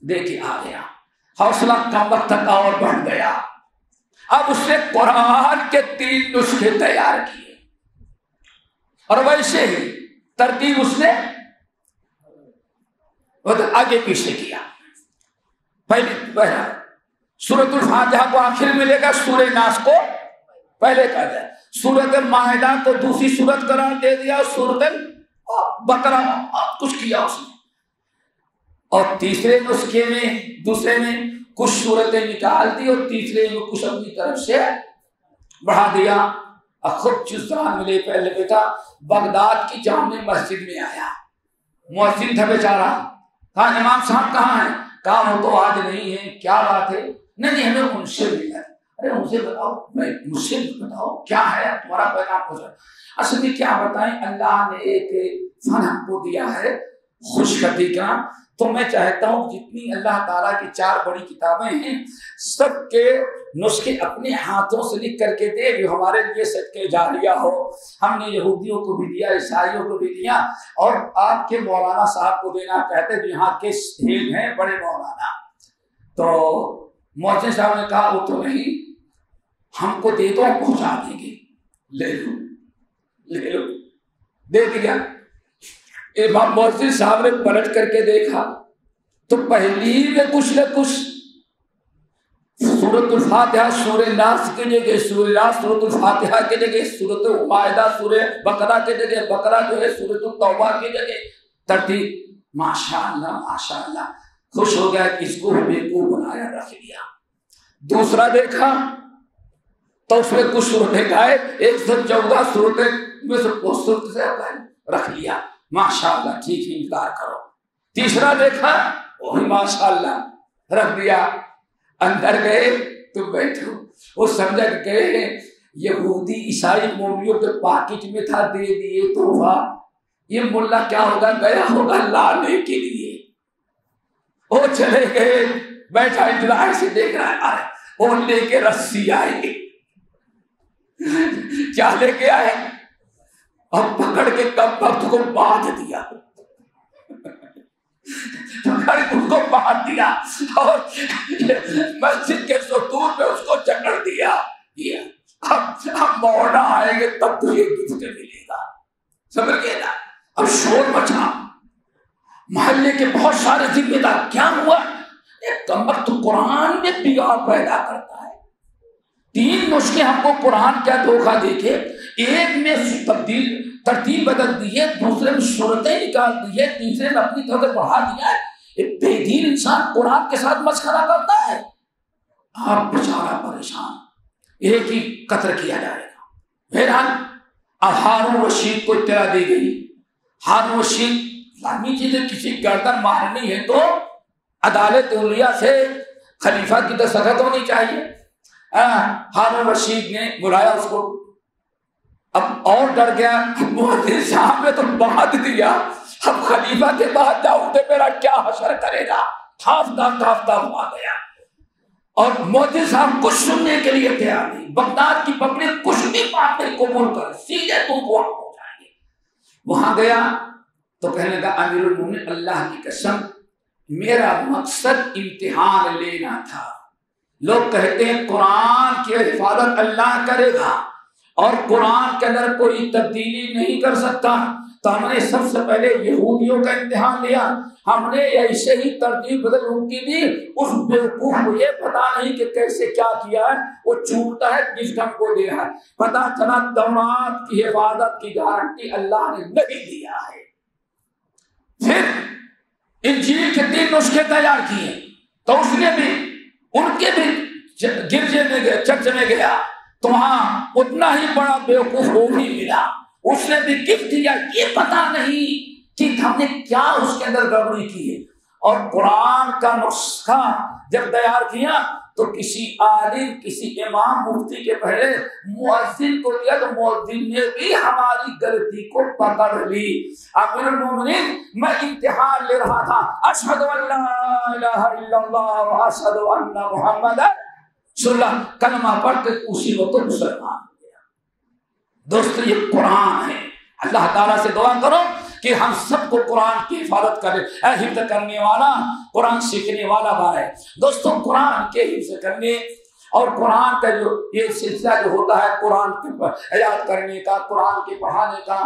دیکھے آ گیا، حوصلہ کم وقت تک اور بڑھ گیا۔ اب اس نے قرآن کے 3 نسخے تیار کیے، اور ویسے ہی ترتیب اس نے آگے پیچھے کیا۔ پہلا سورۃ الفاتحہ کو آخر میں لے گا، سورہ ناس کو پہلے کر دیا، سورۃ المائدہ کو دوسری سورت قرار دے دیا، سورۃ بقرہ کچھ کیا اس نے، اور تیسرے نسخے میں دوسرے میں کچھ صورتیں نکال دی اور تیسرے میں کچھ اپنی طرف سے بڑھا دیا۔ خود جزان ملے، پہلے بیٹا بغداد کی جامع مسجد میں آیا، مؤذن تھا بیچارہ، کہا امام صاحب کہاں ہیں؟ کہا وہ تو آج نہیں ہے۔ کیا بات ہے؟ نہیں ہمیں ان سے ملنا ہے۔ ارے مجھے بتاؤ، مجھ سے بتاؤ کیا ہے تمہارا پیغام ہو جائے۔ اصل میں کیا بتائیں، اللہ نے ایک فن ہم کو دیا ہے خوش خطی کا، تو میں چاہتا ہوں جتنی اللہ تعالیٰ کی 4 بڑی کتابیں ہیں سب کے نسخے اپنے ہاتھوں سے لکھ کر کے دے جو ہمارے لیے صدقے جاریہ ہو۔ ہم نے یہودیوں کو بھی دیا، عیسائیوں کو بھی دیا، اور آپ کے مولانا صاحب کو دینا چاہتے جو یہاں کے ہیڈ ہیں بڑے مولانا۔ تو مؤذن صاحب نے کہا وہ تو نہیں، ہم کو دے دو، ہم پہنچا دیں گے، لے لو لے لو، دے دیا۔ امام مؤذن صاحب نے پلٹ کر کے دیکھا تو پہلی میں کچھ نہ کچھ سورۃ الفاتحہ سورہ ناس کی جگہ سورہ ناس، سورۃ الفاتحہ کی جگہ سورۃ المائدہ، سورہ بقرہ کی جگہ بقرہ جو ہے سورۃ التوبہ کی جگہ، ترتیب ماشاءاللہ ماشاءاللہ، خوش ہو گیا کہ اس کو بیوقوف بنایا رکھ لیا۔ دوسرا دیکھا تو اس میں کچھ صورتیں گائے، 114 صورتیں میں سے وہ صورت سے رکھ لیا، ماشاءاللہ ٹھیک ہے انتظار کرو۔ تیسرا دیکھا وہی ماشاءاللہ رکھ دیا۔ اندر گئے تو بیٹھو، وہ سمجھا کہ گئے یہودی عیسائی مومنیوں کے پاکٹ میں تھا، دے دیے تحفہ، یہ ملا کیا ہوگا، گیا ہوگا لانے کے لیے۔ وہ چلے گئے، بیٹھا انتظار سے دیکھ رہا ہے، وہ لے کے رسی آئے، کیا لے کے آئے، اور پکڑ کے کم وقت کو باندھ دیا، پکڑ کے اس کو باندھ دیا اور مسجد کے ستون پہ اس کو جکڑ دیا۔ اب موڑنا آئیں گے تب تو یہ گفٹ ملے گا، سمجھ گئے نا۔ اب شور مچا، محلے کے بہت سارے ذمہ دار، کیا ہوا، ایک کم وقت قرآن میں بگاڑ پیدا کرتا ہے۔ 3 نسخے ہم کو قرآن کیا دھوکہ دے کے، ایک میں ترتیب بدل دی ہے، دوسرے میں صورتیں نکال دی ہے، تیسرے میں اپنی طرف بڑھا دیا ہے۔ ایک بے دین انسان قرآن کے ساتھ مسخرہ کرتا ہے، آپ بیچارہ پریشان، ایک ہی قتل کیا جائے گا۔ بہرحال اب ہارون رشید کو اطلاع دی گئی، ہارون رشید لازمی چیزیں، کسی گردن مارنی ہے تو عدالت اولیاء سے خلیفہ کی دستخط ہونی چاہیے۔ ہارون رشید نے بلایا اس کو، اب اور ڈر گیا، مؤذن صاحب نے تو باندھ دیا، اب خلیفہ کے بعد جاؤ میرا کیا حشر کرے گا؟ کھافتا ہوا گیا، اور مودی صاحب کچھ سننے کے لیے تیار نہیں، بغداد کی پبلک کچھ بھی بات نہیں قبول کر، سیدھے تم کو ہو جائیں گے۔ وہاں گیا تو کہنے لگا امیر المومنین اللہ کی قسم میرا مقصد امتحان لینا تھا، لوگ کہتے ہیں قرآن کی حفاظت اللہ کرے گا اور قرآن کے اندر کوئی تبدیلی نہیں کر سکتا، تو ہم نے سب سے پہلے یہودیوں کا امتحان لیا، ہم نے ایسے ہی ترتیب بدل ان کی دی، اس بیوقوف کو یہ پتا نہیں کہ کیسے کیا کیا ہے، وہ چونتا ہے گفٹ ہم کو دے رہا ہے، پتا چلا تورات کی حفاظت کی گارنٹی اللہ نے نہیں دیا ہے۔ پھر انجیل کے 3 نسخے تیار کیے، تو اس نے بھی ان کے بھی گرجے میں گئے، چرچ میں گیا تو وہاں اتنا ہی بڑا بیوقوف وہ بھی ملا، اس نے بھی گفٹ دیا، یہ پتا نہیں کہ ہم نے کیا اس کے اندر گڑبڑی کی ہے۔ اور قرآن کا نسخہ جب تیار کیا تو کسی عالم، کسی امام مفتی کے پہلے مؤذن کو دیا، تو مؤذن نے بھی ہماری غلطی کو پکڑ لی۔ امیر المومنین میں امتحان لے رہا تھا، اشہد ان لا الہ الا اللہ و اشہد ان محمد رسول اللہ، کلمہ پڑھ کے اسی وقت مسلمان ہو گیا۔ دوستو یہ قرآن ہے، اللہ تعالیٰ سے دعا کرو کہ ہم سب کو قرآن کی حفاظت کرے، اے حفظ کرنے والا قرآن سیکھنے والا بھائی۔ دوستوں قرآن کے حفظ کرنے اور قرآن کا جو یہ سلسلہ جو ہوتا ہے قرآن کی یاد کرنے کا، قرآن کے پڑھانے کا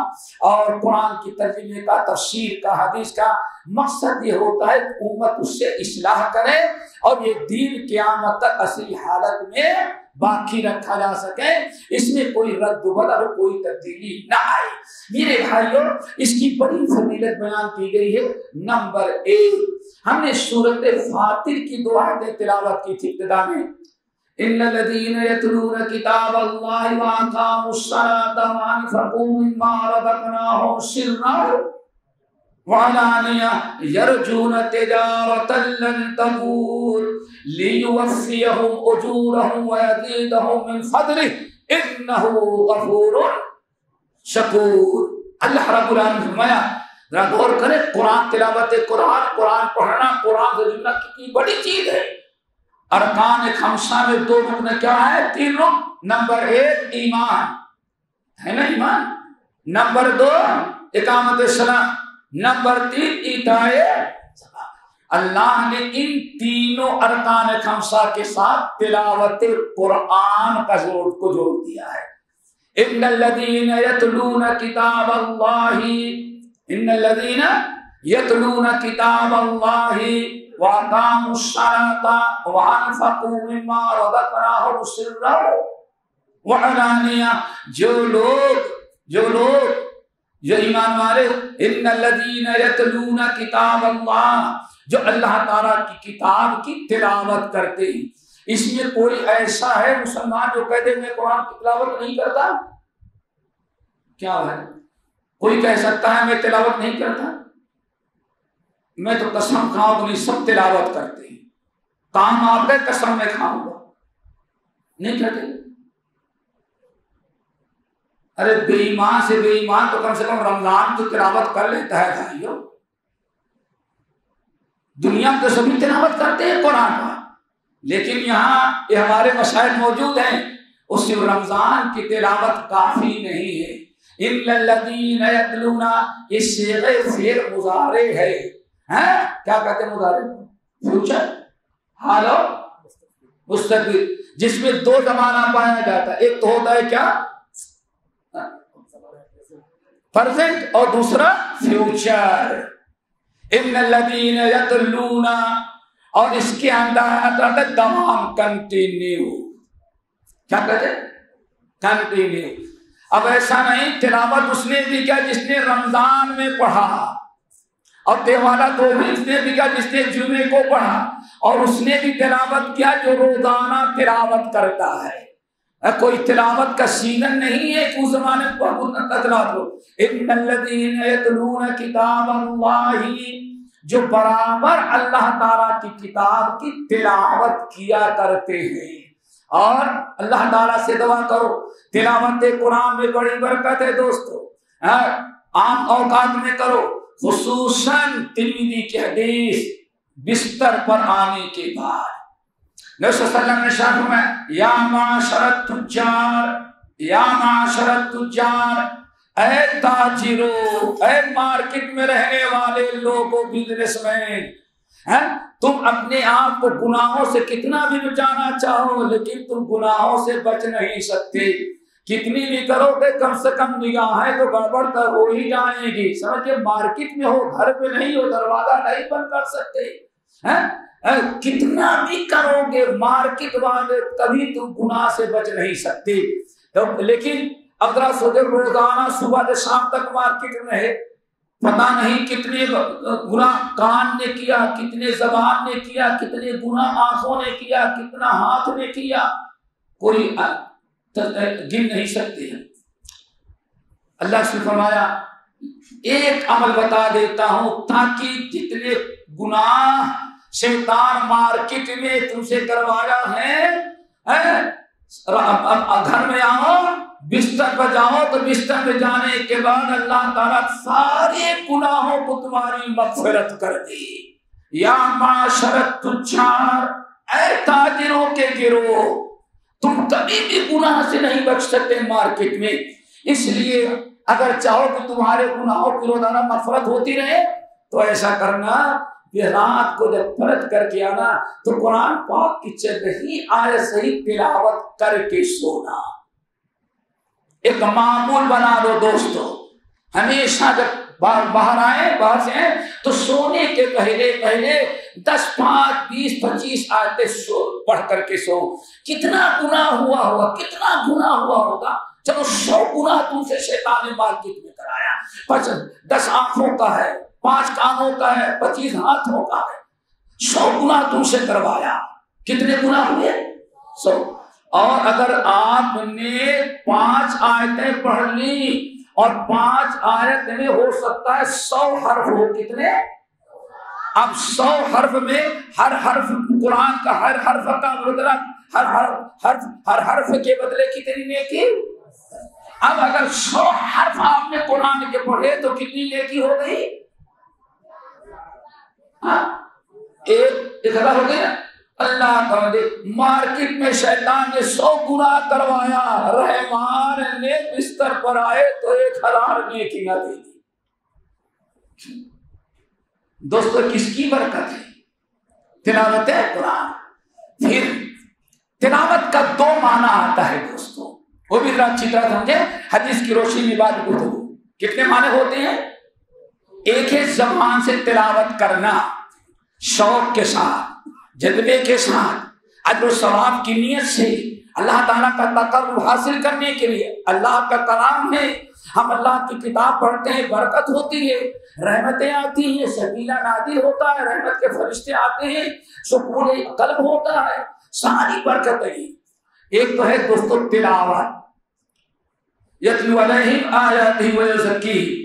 اور قرآن کی ترجمے کا، تفسیر کا، حدیث کا، مقصد یہ ہوتا ہے کہ امت اس سے اصلاح کرے اور یہ دین قیامت تک اصلی حالت میں باقی رکھا جا سکے، اس میں کوئی رد و بدل، کوئی تبدیلی نہ آئے۔ میرے بھائیوں اس کی بڑی فضیلت بیان کی گئی ہے۔ نمبر 1 ہم نے سورۃ فاطر کی 2 آیتیں تلاوت کی تھی ابتدا میں، ان الذين يتلون كتاب الله واقاموا الصلاة وانفقوا مما رزقناهم سرا وعلانية يرجون تجارة لن تبور ليوفيهم أجورهم ويزيدهم من فضله إنه غفور شکور۔ اللہ رب العالمین فرمایا ذرا غور کرے، قرآن تلاوت قرآن، قرآن پڑھنا، قرآن سے جڑنا کتنی بڑی چیز ہے۔ ارکان 5 میں 2 رکن کیا ہے؟ 3 رکن۔ نمبر 1 ایمان ہے نا، ایمان۔ نمبر 2 اقامت الصلاۃ، نمبر 3 ایتاء زکات۔ اللہ نے ان تینوں ارکان 5 کے ساتھ تلاوت قرآن کا کو جوڑ دیا ہے۔ ان الذين يتلون كتاب الله، ان الذين يتلون كتاب الله واقاموا الصلاة وانفقوا مما رزقناهم سرا وعلانية، جو ایمان والے، ان الذين يتلون كتاب الله، جو اللہ تعالیٰ کی کتاب کی تلاوت کرتے ہیں۔ اس میں کوئی ایسا ہے مسلمان جو کہہ دے میں قرآن کی تلاوت نہیں کرتا؟ کیا ہے؟ کوئی کہہ سکتا ہے میں تلاوت نہیں کرتا؟ میں تو قسم کھاؤں نہیں، سب تلاوت کرتے ہیں۔ کام آپ کا قسم میں کھاؤں گا نہیں کرتے؟ ارے بے ایمان سے بے ایمان تو کم سے کم رمضان کی تلاوت کر لیتا ہے بھائیو۔ دنیا میں تو سبھی تلاوت کرتے ہیں قرآن کا، لیکن یہاں یہ ہمارے مسائل موجود ہیں، اس سے رمضان کی تلاوت کافی نہیں ہے۔ ان الذین یتلون، اس صیغہ فعل مضارع ہے، کیا کہتے ہیں مضارع؟ فیوچر، حال اور مستقبل، جس میں 2 زمانہ پایا جاتا ہے، ایک تو ہوتا ہے کیا؟ پرزینٹ، اور دوسرا فیوچر۔ ان الذین یتلون، اور اس کے اندر تمام کنٹینیو، کیا کہتے ہیں؟ کنٹینیو۔ اب ایسا نہیں تلاوت اس نے بھی کیا جس نے رمضان میں پڑھا، اور تہوارات وہ بھی اس نے بھی کیا جس نے جمعے کو پڑھا، اور اس نے بھی تلاوت کیا جو روزانہ تلاوت کرتا ہے۔ کوئی تلاوت کا سیزن نہیں ہے کہ اس زمانے میں تلاوت ہو۔ ان الذین یتلون کتاب اللہ، جو برابر اللہ تعالیٰ کی کتاب کی تلاوت کیا کرتے ہیں۔ اور اللہ تعالیٰ سے دعا کرو، تلاوت قرآن میں بڑی برکت ہے دوستو، عام اوقات میں کرو، خصوصاً ترمذی کی حدیث بستر پر آنے کے بعد نبی صلی اللہ علیہ وسلم نے ارشاد فرمایا یا معاشر التجار، یا معاشر التجار، اے تاجروں، اے مارکیٹ میں رہنے والے لوگوں، بزنس مین، تم اپنے آپ کو گناہوں سے کتنا بھی بچانا چاہو لیکن تم گناہوں سے بچ نہیں سکتے، کتنی بھی کرو گے کم سے کم نگاہیں تو گڑبڑ کر ہو ہی جائیں گی۔ سمجھے مارکیٹ میں ہو، گھر پہ نہیں ہو، دروازہ نہیں بند کر سکتے، کتنا بھی کرو گے مارکیٹ والے کبھی تم گناہ سے بچ نہیں سکتے۔ لیکن اب ذرا سوچو، روزانہ صبح سے شام تک مارکیٹ میں ہے، پتہ نہیں کتنے گناہ کان نے کیا، کتنے زبان نے کیا، کتنے گناہ آنکھوں نے کیا، کتنا ہاتھ نے کیا، کوئی گن نہیں سکتے ہیں۔ اللہ سے فرمایا ایک عمل بتا دیتا ہوں تاکہ جتنے گناہ شیطان مارکیٹ میں تم سے کروایا ہے، گھر میں آؤ، بستر پر جاؤ تو بستر پہ جانے کے بعد اللہ تعالیٰ سارے گناہوں کو تمہاری مغفرت کر دی۔ یا معاشر التجار، اے تاجروں کے گروہ، تم کبھی بھی گناہ سے نہیں بچ سکتے مارکیٹ میں، اس لیے اگر چاہو کہ تمہارے گناہوں کی روزانہ مغفرت ہوتی رہے تو ایسا کرنا کہ رات کو جب فرد کر کے آنا تو قرآن پاک کی چل رہی آیت صحیح تلاوت کر کے سونا۔ ایک معمول بنا دو دوستو، ہمیشہ جب باہر آئے، باہر سے آئے تو سونے کے پہلے 10، 5، 20، 25 آیتیں پڑھ کر کے سو۔ کتنا گناہ ہوا ہوگا، کتنا گناہ ہوا ہوگا، چلو 100 گناہ تم سے شیطان نے مارکیٹ میں کرایا، 10 آنکھوں کا ہے، 5 کانوں کا ہے، 25 ہاتھوں کا ہے، 100 گناہ تم سے کروایا، کتنے گناہ ہوئے؟ 100۔ اور اگر آپ نے 5 آیتیں پڑھ لی اور 5 آیت میں ہو سکتا ہے 100 حرف ہو، کتنے؟ اب 100 حرف میں ہر حرف قرآن کا ہر حرف کا مطلب ہر حرف کے بدلے کتنی نیکی؟ اب اگر 100 حرف آپ نے قرآن کے پڑھے تو کتنی نیکی ہو گئی؟ ایک ہزار ہو گئی نا۔ اللہ کا مارکیٹ میں شیطان نے 100 گناہ کروایا، رحمان نے بستر پر آئے تو 1000 نیکیاں دے دی۔ دوستو کس کی برکت ہے؟ تلاوت قرآن۔ پھر تلاوت کا 2 معنی آتا ہے دوستو، وہ بھی ذرا اچھی طرح سمجھے، حدیث کی روشنی میں بات گفتگو۔ کتنے معنی ہوتے ہیں؟ ایک ہے زبان سے تلاوت کرنا، شوق کے ساتھ، جذبے کے ساتھ، اجر و ثواب کی نیت سے، اللہ تعالیٰ کا تقرب حاصل کرنے کے لیے۔ اللہ کا کلام ہے، ہم اللہ کی کتاب پڑھتے ہیں، برکت ہوتی ہے، رحمتیں آتی ہیں، سکینہ نازل ہوتا ہے، رحمت کے فرشتے آتے ہیں، سکون قلب ہوتا ہے، ساری برکتیں۔ ایک تو ہے دوستو تلاوت، یتلو علیہم آیاتہ ویزکیہم،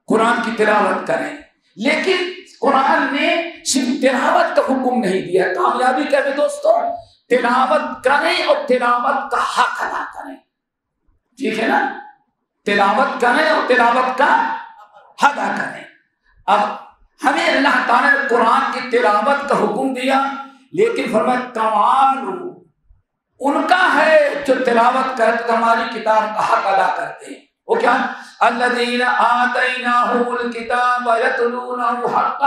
قرآن کی تلاوت کریں۔ لیکن قرآن نے صرف تلاوت کا حکم نہیں دیا، کامیابی کا بھی دوستو تلاوت کریں اور تلاوت کا حق ادا کریں، ٹھیک ہے نا؟ تلاوت کریں اور تلاوت کا حق ادا کریں۔ اب ہمیں اللہ تعالیٰ نے قرآن کی تلاوت کا حکم دیا، لیکن فرمایا کمال ان کا ہے جو تلاوت کرتے تو ہماری کتاب کا حق ادا کرتے ہیں۔ وہ کیا؟ الذین آتیناہم الکتاب یتلونہ حق،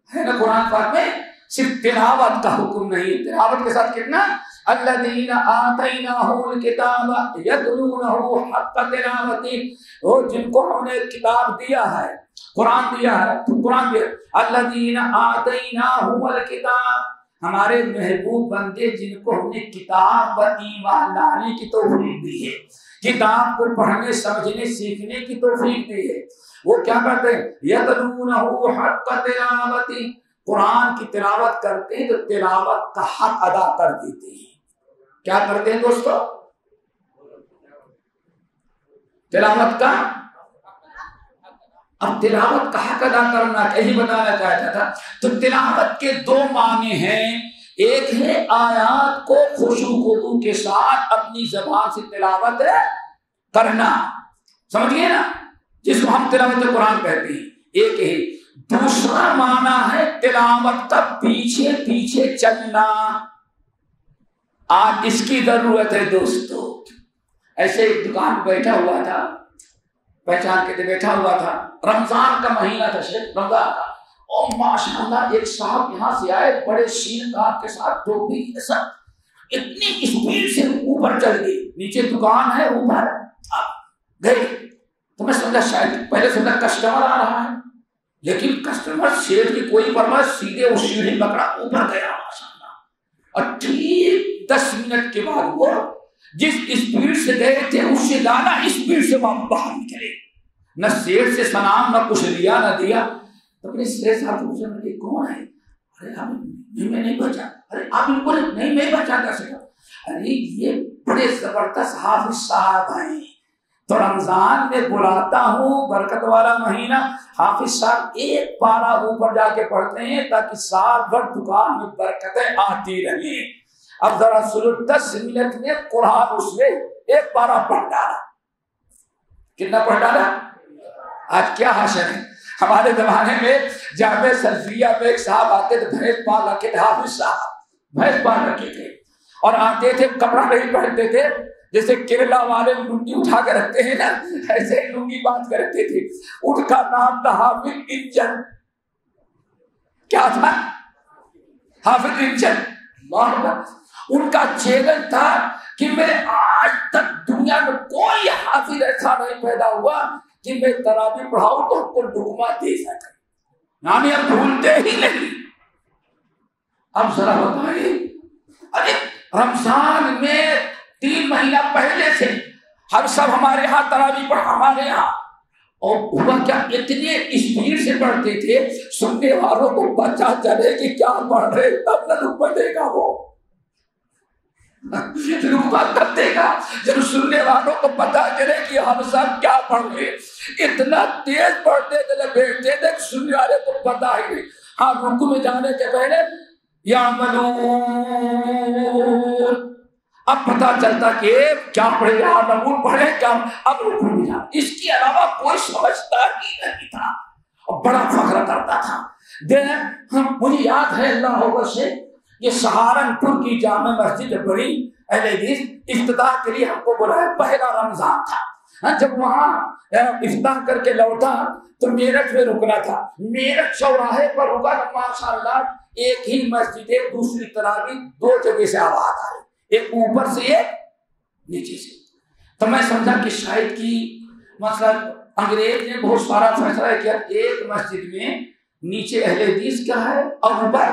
ہے نا قرآن پاک میں صرف تلاوت کا حکم نہیں، تلاوت کے ساتھ کتنا؟ الذین آتیناہم الکتاب یتلونہ حق تلاوتہ، وہ جن کو ہم نے کتاب دیا ہے، قرآن دیا ہے، قرآن دیا۔ الذین آتیناہم الکتاب، ہمارے محبوب بندے جن کو ہم نے کتاب پر ایمان لانے کی توفیق دی ہے، کتاب کو پڑھنے سمجھنے سیکھنے کی توفیق دی ہے، وہ کیا کرتے ہیں؟ یتلونہ حق تلاوتہ، قرآن کی تلاوت کرتے ہیں تو تلاوت کا حق ادا کر دیتے ہیں۔ کیا کرتے ہیں دوستو؟ تلاوت کا، اب تلاوت کا حق ادا کرنا یہی بتانا چاہتا تھا۔ تو تلاوت کے 2 معنی ہیں، ایک ہے آیات کو خشوع و خضوع کے ساتھ اپنی زبان سے تلاوت کرنا، سمجھ گئے نا؟ جس کو ہم تلاوت قرآن کہتے ہیں، ایک ہی۔ دوسرا معنی ہے تلاوت کا پیچھے پیچھے چلنا۔ آج اس کی ضرورت ہے دوستو۔ ایسے ایک دکان پہ بیٹھا ہوا تھا، پہچان کے بیٹھا ہوا تھا، رمضان کا مہینہ تھا، شیخ رمضان کا، اور ماشاء اللہ ایک صاحب یہاں سے آئے بڑے شین کار کے ساتھ، ٹوپی کے ساتھ، اتنی اسپیڈ سے اوپر چل گئی، نیچے دکان ہے اوپر گئے تو میں سمجھا شاید پہلے سمجھا کسٹمر آ رہا ہے، لیکن کسٹمر شیٹ کی کوئی پرواہ، سیدھے اس سیڑھی پکڑا اوپر گیا ماشاء اللہ، اور ٹھیک 10 منٹ کے بعد وہ جس اسپیڈ سے گئے تھے اس سے زیادہ اسپیڈ سے وہاں باہر نکلے، نہ سیٹ سے سلام نہ کچھ لیا نہ دیا۔ تو اپنے سیٹ صاحب کو پوچھا کہ کون ہے؟ ارے آپ نہیں، میں نہیں پہچان۔ ارے آپ ان کو نہیں، میں پہچان کر سکا۔ ارے یہ بڑے زبردست حافظ صاحب ہیں، تو رمضان میں بلاتا ہوں، برکت والا مہینہ، حافظ صاحب ایک پارہ اوپر جا کے پڑھتے ہیں تاکہ سال بھر دکان میں برکتیں آتی رہیں۔ اب ذرا سنو، 10 منٹ میں قرآن اس نے ایک پارہ پڑھ ڈالا۔ کتنا پڑھ ڈالا؟ آج کیا حاشر ہے، ہمارے زمانے میں جامع سلفیہ میں ایک صاحب آتے تھے، بھینس پال رکھے تھے، حافظ صاحب بھینس پال رکھے تھے، اور آتے تھے کپڑا نہیں پہنتے تھے، جیسے کیرلا والے لنگی اٹھا کے رکھتے ہیں نا، ایسے لنگی باندھ کے رکھتے تھے۔ ان کا نام تھا حافظ انجن۔ کیا تھا؟ حافظ انجن۔ ان کا چیلنج تھا کہ میں آج تک دنیا میں کوئی حافظ ایسا نہیں پیدا ہوا کہ میں تراویح پڑھاؤں تو ان کو لقمہ دے سکے، یعنی اب بھولتے ہی نہیں۔ اب ذرا بتائیے، ارے رمضان میں 3 مہینہ پہلے سے ہم سب ہمارے ہاں تراویح پڑھا، ہمارے ہاں، اور ہوا کیا اتنے اسپیڈ سے پڑھتے تھے، سننے والوں کو پتا چلے کہ کیا پڑھ رہے، تب نہ لقمہ دے گا، وہ لقمہ کب دے گا جب سننے والوں کو پتا چلے کہ ہم سب کیا پڑھ رہے۔ اتنا تیز پڑھتے تھے، بیٹھتے تھے، سننے والے کو پتا ہی نہیں۔ ہاں رکوع میں جانے کے پہلے یعملون، اب پتا چلتا کہ کیا پڑھے، یعملون پڑھے کیا، اب رکوع میں جانا، اس کے علاوہ کوئی سمجھتا ہی نہیں تھا، اور بڑا فخر کرتا تھا۔ مجھے یاد ہے اللہ اکبر سے، یہ سہارنپور کی جامع مسجد بڑی اہل حدیث افتتاح کے لیے ہم کو بلایا، پہلا رمضان تھا، جب وہاں افتتاح کر کے لوٹا تو میرٹھ میں رکنا تھا، میرٹھ چوراہے پر رکا، ماشاء اللہ ایک ہی مسجد ہے، دوسری تراویح 2 جگہ سے آواز آئی، ایک اوپر سے ایک نیچے سے۔ تو میں سمجھا کہ شاید کی مطلب انگریز نے بہت سارا فیصلہ کیا، ایک مسجد میں نیچے اہل حدیث کیا ہے اور اوپر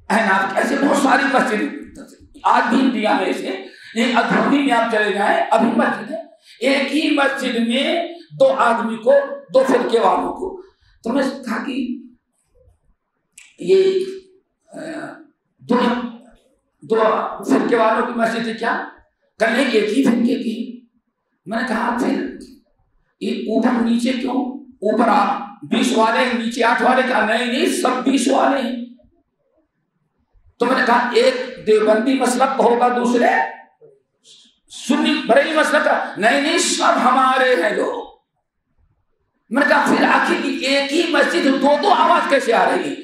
احناف، ایسے بہت ساری مسجد آج بھی انڈیا میں سے، ادھوری میں آپ چلے جائیں ابھی مسجد ہے، ایک ہی مسجد میں 2 آدمی کو، 2 فرقے والوں کو۔ تو میں کہا کہ یہ 2 فرقے والوں کی مسجد ہے کیا؟ کہنے ایک ہی فرقے کی۔ میں نے کہا پھر یہ اوپر نیچے کیوں؟ اوپر 20 والے ہیں، نیچے 8 والے، کہا نہیں سب 20 والے ہیں۔ تو میں نے کہا ایک دیوبندی مسلک ہوگا، دوسرے سنی بریلی مسلک کا، نہیں سب ہمارے ہیں لوگ۔ میں نے کہا پھر آخر ایک ہی مسجد 2 آواز کیسے آ رہی ہے؟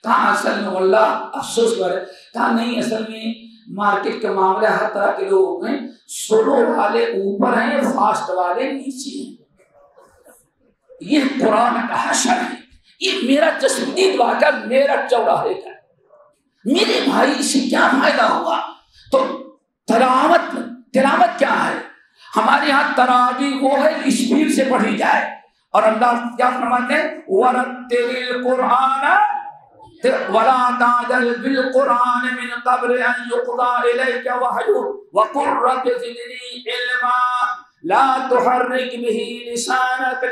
کہا اصل میں واللہ افسوس کر رہے، کہا نہیں اصل میں مارکیٹ کے معاملے ہر طرح کے لوگ ہیں، سلو والے اوپر ہیں، فاسٹ والے نیچے ہیں، یہ قرآن کا حشر ہے، یہ میرا جسمانی واقعہ میرا چوراہے کا، میرے بھائی اس سے کیا فائدہ ہوا؟ تو تلاوت کیا ہے؟ ہمارے یہاں تراویح وہ ہے اسپیڈ سے پڑھی جائے، اور اللہ کیا فرماتے ہیں؟ وَرَتِّلِ الْقُرْآنَ وَلَا تَعْجَلْ بِالْقُرْآنِ مِنْ قَبْلِ أَنْ يُقْضَىٰ إِلَيْكَ وَحْيُهُ وَقُلْ رَبِّ زِدْنِي عِلْمًا لَا تُحَرِّكْ بِهِ لِسَانَكَ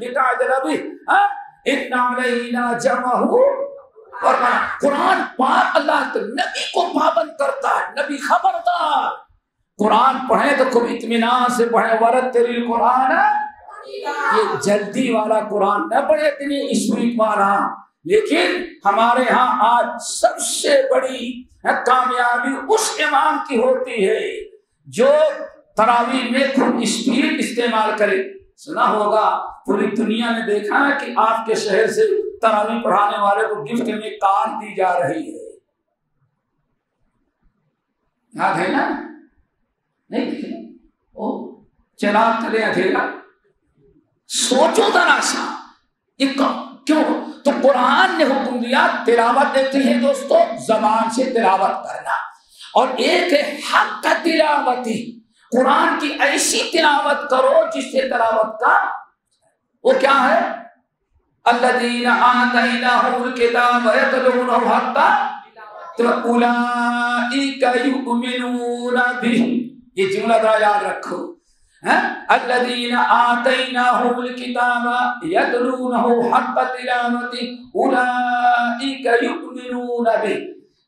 لِتَعْجَلَ بِهِ إِنَّ عَلَيْنَا جَمْعَهُ، اور قرآن پاک اللہ نبی کو پابند کرتا ہے، نبی خبردار قرآن پڑھیں تو خوب اطمینان سے پڑھیں، وَرَتِّلِ الْقُرْآنَ، یہ جلدی والا قرآن نہ پڑھے، اتنی اسپیڈ والا۔ لیکن ہمارے ہاں آج سب سے بڑی کامیابی اس امام کی ہوتی ہے جو تراویح میں خوب اسپیڈ استعمال کرے. سنا ہوگا پوری دنیا نے دیکھا ہے کہ آپ کے شہر سے تراویح پڑھانے والے کو گفٹ میں کار دی جا رہی ہے. یاد ہے نا؟ نہیں دیکھے چراغ چلے اندھیرا. سوچو ذرا سا کیوں؟ تو قرآن نے حکم دیا تلاوت دیتے ہیں دوستو زبان سے تلاوت کرنا، اور ایک ہے حق تلاوتی، قرآن کی ایسی تلاوت کرو جس سے تلاوت کا وہ کیا ہے؟ الذین آتیناہم الکتاب یتلونہ حق اولئک یؤمنون بہ. یہ جملہ ذرا یاد رکھو. الذین آتیناہم الکتاب یتلونہ حق تلاوتہ اولئک یؤمنون بہ.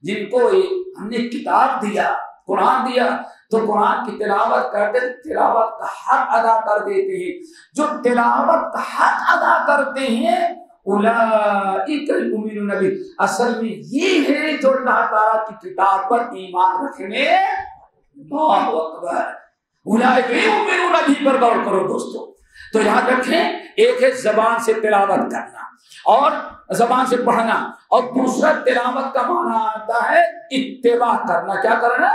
جن کو ہم نے کتاب دیا، قرآن دیا، تو قرآن کی تلاوت کرتے تلاوت کا حق ادا کر دیتے ہیں. جو تلاوت کا حق ادا کرتے ہیں اولئک یؤمنون بہ، اصل میں یہ ہے جو اللہ تعالیٰ کی کتاب پر ایمان رکھنے. اللہ اکبر. اولئک یؤمنون بہ پر غور کرو دوستو. تو یاد رکھیں ایک ہے زبان سے تلاوت کرنا اور زبان سے پڑھنا، اور دوسرا تلاوت کا معنی آتا ہے اتباع کرنا. کیا کرنا؟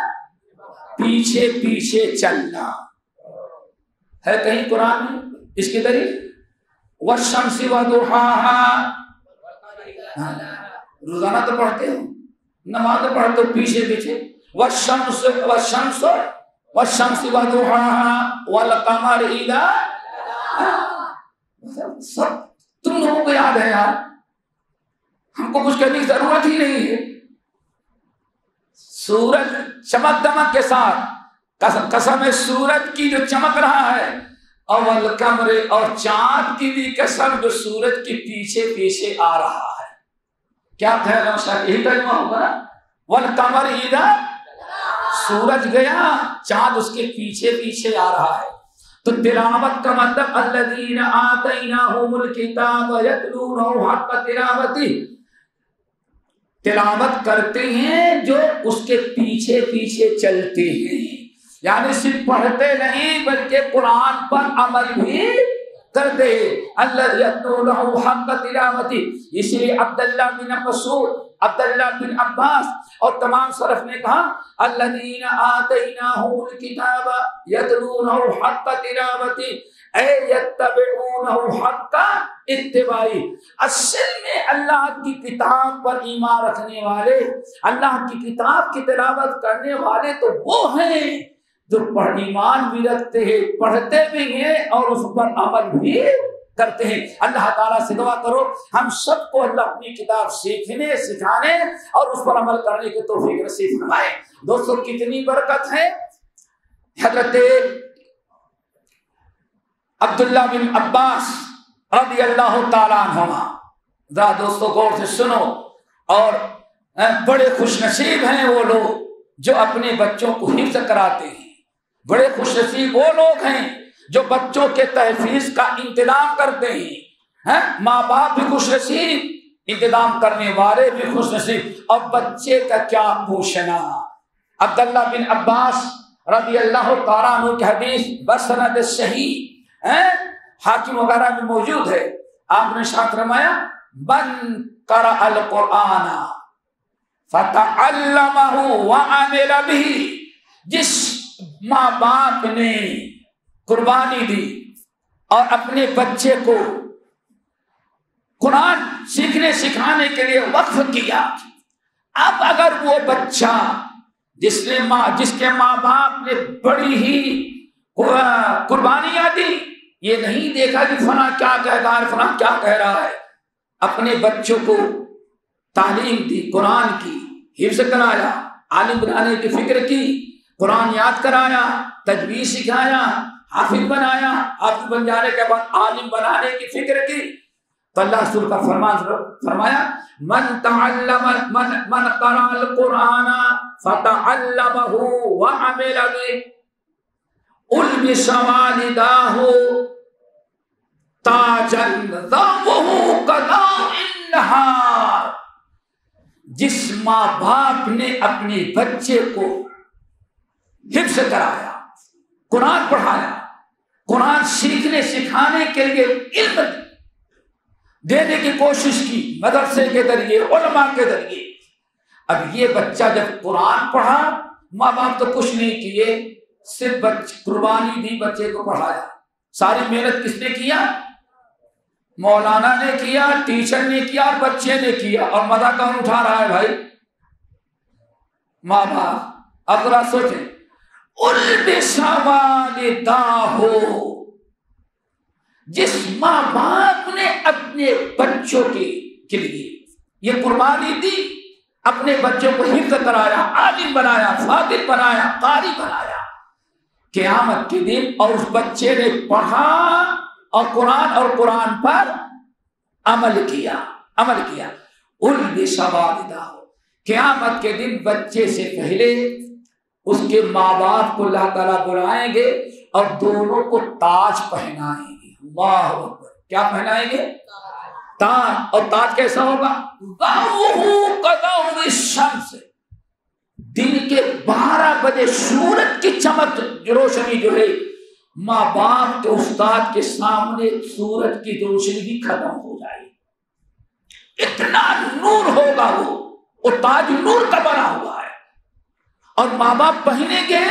پیچھے پیچھے چلنا. ہے کہیں قرآن میں اس کی دلیل؟ والشمس وضحاها. روزانہ تو پڑھتے ہو، نماز تو پڑھتے ہو پیچھے پیچھے. والشمس وضحاها والقمر اذا. سب تم لوگوں کو یاد ہے یار، ہم کو کچھ کرنے کی ضرورت ہی نہیں ہے. سورج چمک دمک کے ساتھ قسم ہے سورج کی جو چمک رہا ہے، اول قمر اور چاند کی بھی قسم جو سورج کے پیچھے پیچھے آ رہا ہے. کیا تھا شاید یہی ترجمہ ہوگا نا؟ والقمر اذا. سورج گیا، چاند اس کے پیچھے پیچھے آ رہا ہے. تو تلاوت کا مطلب الذین آتیناہم الکتاب یتلونہ حق تلاوتہ، تلاوت کرتے ہیں جو اس کے پیچھے پیچھے چلتے ہیں. یعنی صرف پڑھتے نہیں بلکہ قرآن پر عمل بھی کرتے ہیں. اللہ یتلونہ حق تلاوتہ. اس لیے عبداللہ بن مسعود، عبداللہ بن عباس اور تمام سلف نے کہا الذین آتیناہم الکتاب یتلونہ حق تلاوتہ اے یتبعونہ حق اتباعی. اصل میں اللہ کی کتاب پر ایمان رکھنے والے، اللہ کی کتاب کی تلاوت کرنے والے تو وہ ہیں جو ایمان بھی رکھتے ہیں، پڑھتے بھی ہیں اور اس پر عمل بھی کرتے ہیں. اللہ تعالیٰ سے دعا کرو ہم سب کو اللہ اپنی کتاب سیکھنے، سکھانے اور اس پر عمل کرنے کی توفیق نصیب فرمائے. دوستوں کتنی برکت ہے. حضرت عبداللہ بن عباس رضی اللہ تعالیٰ عنہما، ذرا دوستوں غور سے سنو، اور بڑے خوش نصیب ہیں وہ لوگ جو اپنے بچوں کو حفظ کراتے ہیں. بڑے خوش نصیب وہ لوگ ہیں جو بچوں کے تحفیظ کا انتظام کرتے ہیں. ماں باپ بھی خوش نصیب، انتظام کرنے والے بھی خوش نصیب، اور بچے کا کیا پوچھنا. عبداللہ بن عباس رضی اللہ تعالیٰ عنہ کی حدیث بسند صحیح حاکم وغیرہ میں موجود ہے. آپ نے ارشاد فرمایا من قرأ القرآن فتعلمہ وعمل بہ. جس ماں باپ نے قربانی دی اور اپنے بچے کو قرآن سیکھنے سکھانے کے لیے وقف کیا، اب اگر وہ بچہ جس کے ماں باپ نے بڑی ہی قربانیاں دی، یہ نہیں دیکھا کہ فلاں کیا کہتا ہے، فلاں کیا کہہ رہا ہے، اپنے بچوں کو تعلیم دی، قرآن کی حفظ کرایا، عالم بنانے کی فکر کی، قرآن یاد کرایا، تجوید سکھایا، حافظ بنایا، حافظ بن جانے کے بعد عالم بنانے کی فکر کی، تو اللہ رسول کا فرمایا من تعلم من قرأ القرآن فتعلمہ وعمل بہ البس والداہ تاجا ذوبہ کضاء النہار. جس ماں باپ نے اپنے بچے کو حفظ کرایا، قرآن پڑھایا، قرآن سیکھنے سکھانے کے لیے علم دینے کی کوشش کی مدرسے کے ذریعے، علماء کے ذریعے۔ اب یہ بچہ جب قرآن پڑھا، ماں باپ تو کچھ نہیں کیے، صرف قربانی دی، بچے کو پڑھایا۔ ساری محنت کس نے کیا؟ مولانا نے کیا، ٹیچر نے کیا اور بچے نے کیا، اور مزہ کون اٹھا رہا ہے بھائی؟ ماں باپ۔ اب ذرا سوچیں، جس ماں باپ نے اپنے بچوں کے لیے یہ قربانی دی، اپنے بچوں کو حفظ کرایا، عالم بنایا، فاضل بنایا، قاری بنایا، قیامت کے دن اور اس بچے نے پڑھا اور قرآن پر عمل کیا۔ قیامت کے دن بچے سے پہلے اس کے ماں باپ کو اللہ تعالیٰ بلائیں گے اور دونوں کو تاج پہنائیں گے۔ اللہ اکبر! کیا پہنائیں گے؟ تاج۔ اور تاج کیسا ہوگا؟ الشمس، دن کے 12 بجے سورج کی چمک روشنی جو ہے، ماں باپ کے استاد کے سامنے سورج کی روشنی بھی ختم ہو جائے، اتنا نور ہوگا وہ تاج نور کا بنا ہوا ہے۔ اور ماں باپ پہنیں گے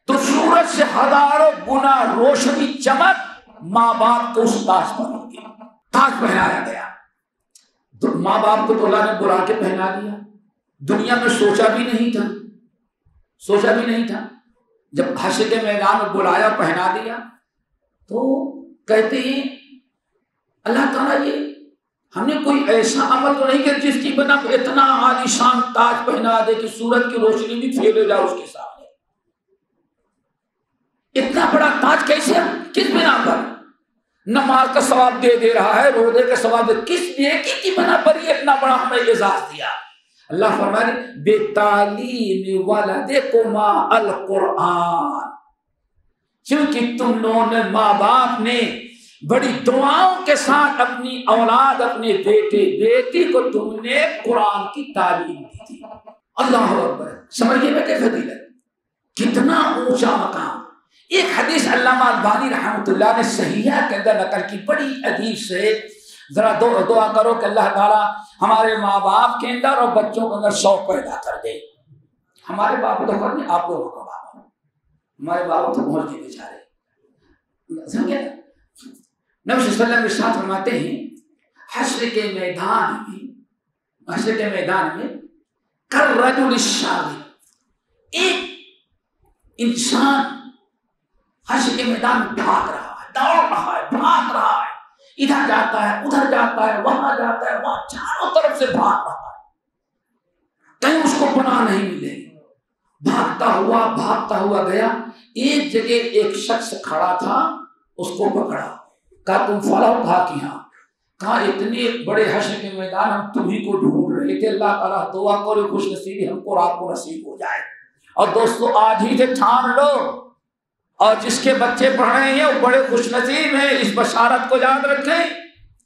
تو سورج سے ہزاروں گنا روشنی چمک ماں باپ کو اس تاج پر ہوگی۔ تاج پہنایا گیا تو ماں باپ کو تو اللہ نے بلا کے پہنا دیا، دنیا میں سوچا بھی نہیں تھا۔ جب حشر کے میدان میں بلایا، پہنا دیا، تو کہتے ہیں اللہ تعالیٰ یہ ہم نے کوئی ایسا عمل تو نہیں کیا جس کی بنا پہ اتنا عالیشان تاج پہنا دے کہ سورج کی روشنی بھی پھیلے جائے اس کے سامنے۔ اتنا بڑا تاج کیسے، کس بنا پر؟ نماز کا ثواب دے رہا ہے، روزے کا ثواب کس نیکی کی بنا پر یہ اتنا بڑا ہمیں اعزاز دیا؟ اللہ فرمائے بے تعلیم ولدکما القرآن، کیونکہ تم لوگوں نے ماں باپ نے بڑی دعاؤں کے ساتھ اپنی اولاد، اپنے بیٹے بیٹی کو تم نے قرآن کی تعلیم دی تھی۔ اللہ اکبر! سمجھیے بیٹے فضیلت کتنا اونچا مقام۔ ایک حدیث علامہ البانی رحمۃ اللہ نے صحیحہ کے اندر نقل کی، بڑی عجیب سے، ذرا دعا کرو کہ اللہ تعالیٰ ہمارے ماں باپ کے اندر اور بچوں کے اندر شوق پیدا کر دے۔ ہمارے باپ تو خود نہیں، آپ لوگوں کا باپ، ہمارے باپ تو بہت جی بیچارے، سمجھے؟ نبی صلی اللہ علیہ وسلم ارشاد فرماتے ہیں حشر کے میدان میں کالرجل الشاغب، ایک انسان حشر کے میدان میں بھاگ رہا ہے، دوڑ رہا ہے، بھاگ رہا ہے، ادھر جاتا ہے، ادھر جاتا ہے، وہاں جاتا ہے، وہاں چاروں طرف سے بھاگ رہا ہے، کہیں اس کو پناہ نہیں ملے، بھاگتا ہوا گیا، ایک جگہ ایک شخص کھڑا تھا، اس کو پکڑا، کہا تم فلاں، کہا کہ ہاں، کہا اتنے بڑے حشر کے میدان ہم تمہیں کو ڈھونڈ رہے تھے، اللہ تعالیٰ دعا کرو خوش نصیبی ہم کو رات کو نصیب ہو جائے۔ اور دوستو آج ہی سے ٹھان لو، اور جس کے بچے پڑھ رہے ہیں وہ بڑے خوش نصیب ہیں، اس بشارت کو یاد رکھیں،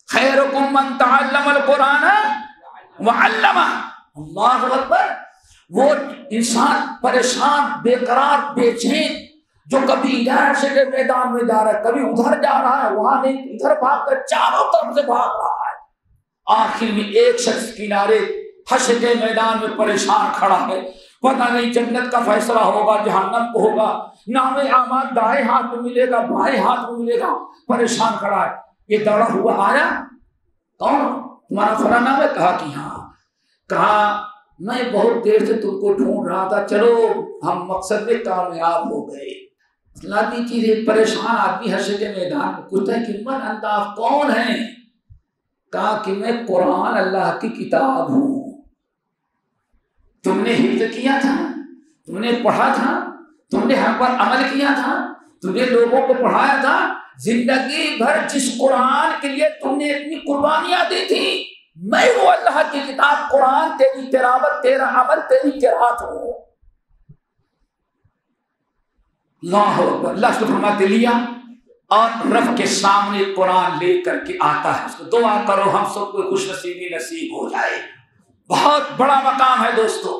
خیرکم من تعلم القرآن وعلمہ۔ اللہ اکبر! وہ انسان پریشان، بے قرار، بے چین، جو کبھی ادھر سے میدان میں جا رہا ہے، کبھی ادھر جا رہا ہے، وہاں نہیں، ادھر بھاگ کر چاروں طرف سے بھاگ رہا ہے، آخر میں ایک شخص کنارے حشر کے میدان میں پریشان کھڑا ہے، پتہ نہیں جنت کا فیصلہ ہوگا، جہنم کو ہوگا، نام اعمال دائیں ہاتھ میں ملے گا، بائیں ہاتھ میں ملے گا، پریشان کھڑا ہے۔ یہ دوڑا ہوا آیا، کون تمہارا فلاں نام ہے؟ کہا کہ ہاں، کہا میں بہت دیر سے تم کو ڈھونڈ رہا تھا، چلو ہم مقصد میں کامیاب ہو گئے۔ لازمی چیز ہے، پریشان آدمی حشر کے میدان میں پوچھتا ہے کہ من انت، آپ کون ہیں؟ کہا کہ میں قرآن اللہ کی کتاب ہوں، تم نے حفظ کیا تھا، تم نے پڑھا تھا، تم نے ہم پر عمل کیا تھا، تم نے لوگوں کو پڑھایا تھا، زندگی بھر جس قرآن کے لیے تم نے اتنی قربانیاں دی تھی، میں وہ اللہ کی کتاب قرآن، تیری تلاوت، تیرا عمل، تیری قرات ہوں۔ اللہ اکبر! اللہ سے فرماتے لیا اور رب کے سامنے قرآن لے کر کے آتا ہے، اس کو دعا کرو ہم سب کو خوش نصیبی نصیب ہو جائے۔ بہت بڑا مقام ہے دوستو۔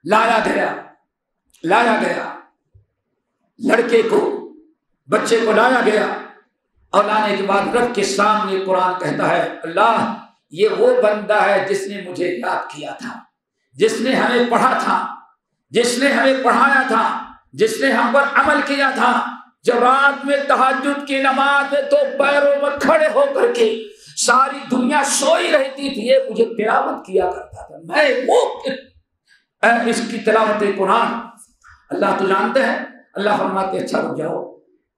لایا گیا لڑکے کو بچے کو لایا گیا اور لانے کے بعد رب کے سامنے قرآن کہتا ہے اللہ یہ وہ بندہ ہے جس نے مجھے یاد کیا تھا، جس نے ہمیں پڑھا تھا، جس نے ہمیں پڑھایا تھا، جس نے ہم پر عمل کیا تھا، جو رات میں تہجد کی نماز میں تو پیروں میں کھڑے ہو کر کے ساری دنیا سوئی رہتی تھی یہ مجھے تلاوت کیا کرتا تھا، میں وہ اس کی تلاوت قرآن اللہ تو جانتے ہیں۔ اللہ فرماتے اچھا رک جاؤ،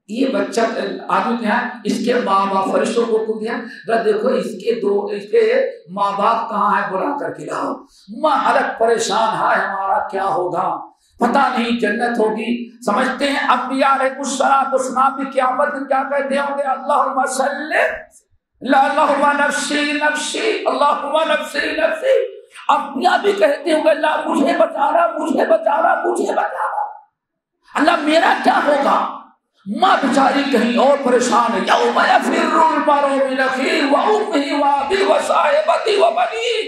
یہ بچہ آدمی کیا ہے، اس کے ماں باپ فرشتوں کو کہہ دیا ذرا دیکھو اس کے ماں باپ کہاں ہے، بلا کر کے لاؤ۔ ماں الگ پریشان ہے ہمارا کیا ہوگا، پتہ نہیں جنت ہوگی۔ سمجھتے ہیں انبیاء علیہ السلام بھی قیامت میں کیا کہتے ہوں گے، اللہم صلی اللہم نفسی نفسی اللہم نفسی نفسی۔ انبیاء بھی کہتے ہوں گے اللہ مجھے بچا رہا مجھے بچا رہا مجھے بچا رہا، اللہ میرا کیا ہوگا۔ ماں بیچاری کہیں اور پریشان ہے، یوم یفر المرء من اخیہ وامہ وابیہ وصاحبتہ وبنیہ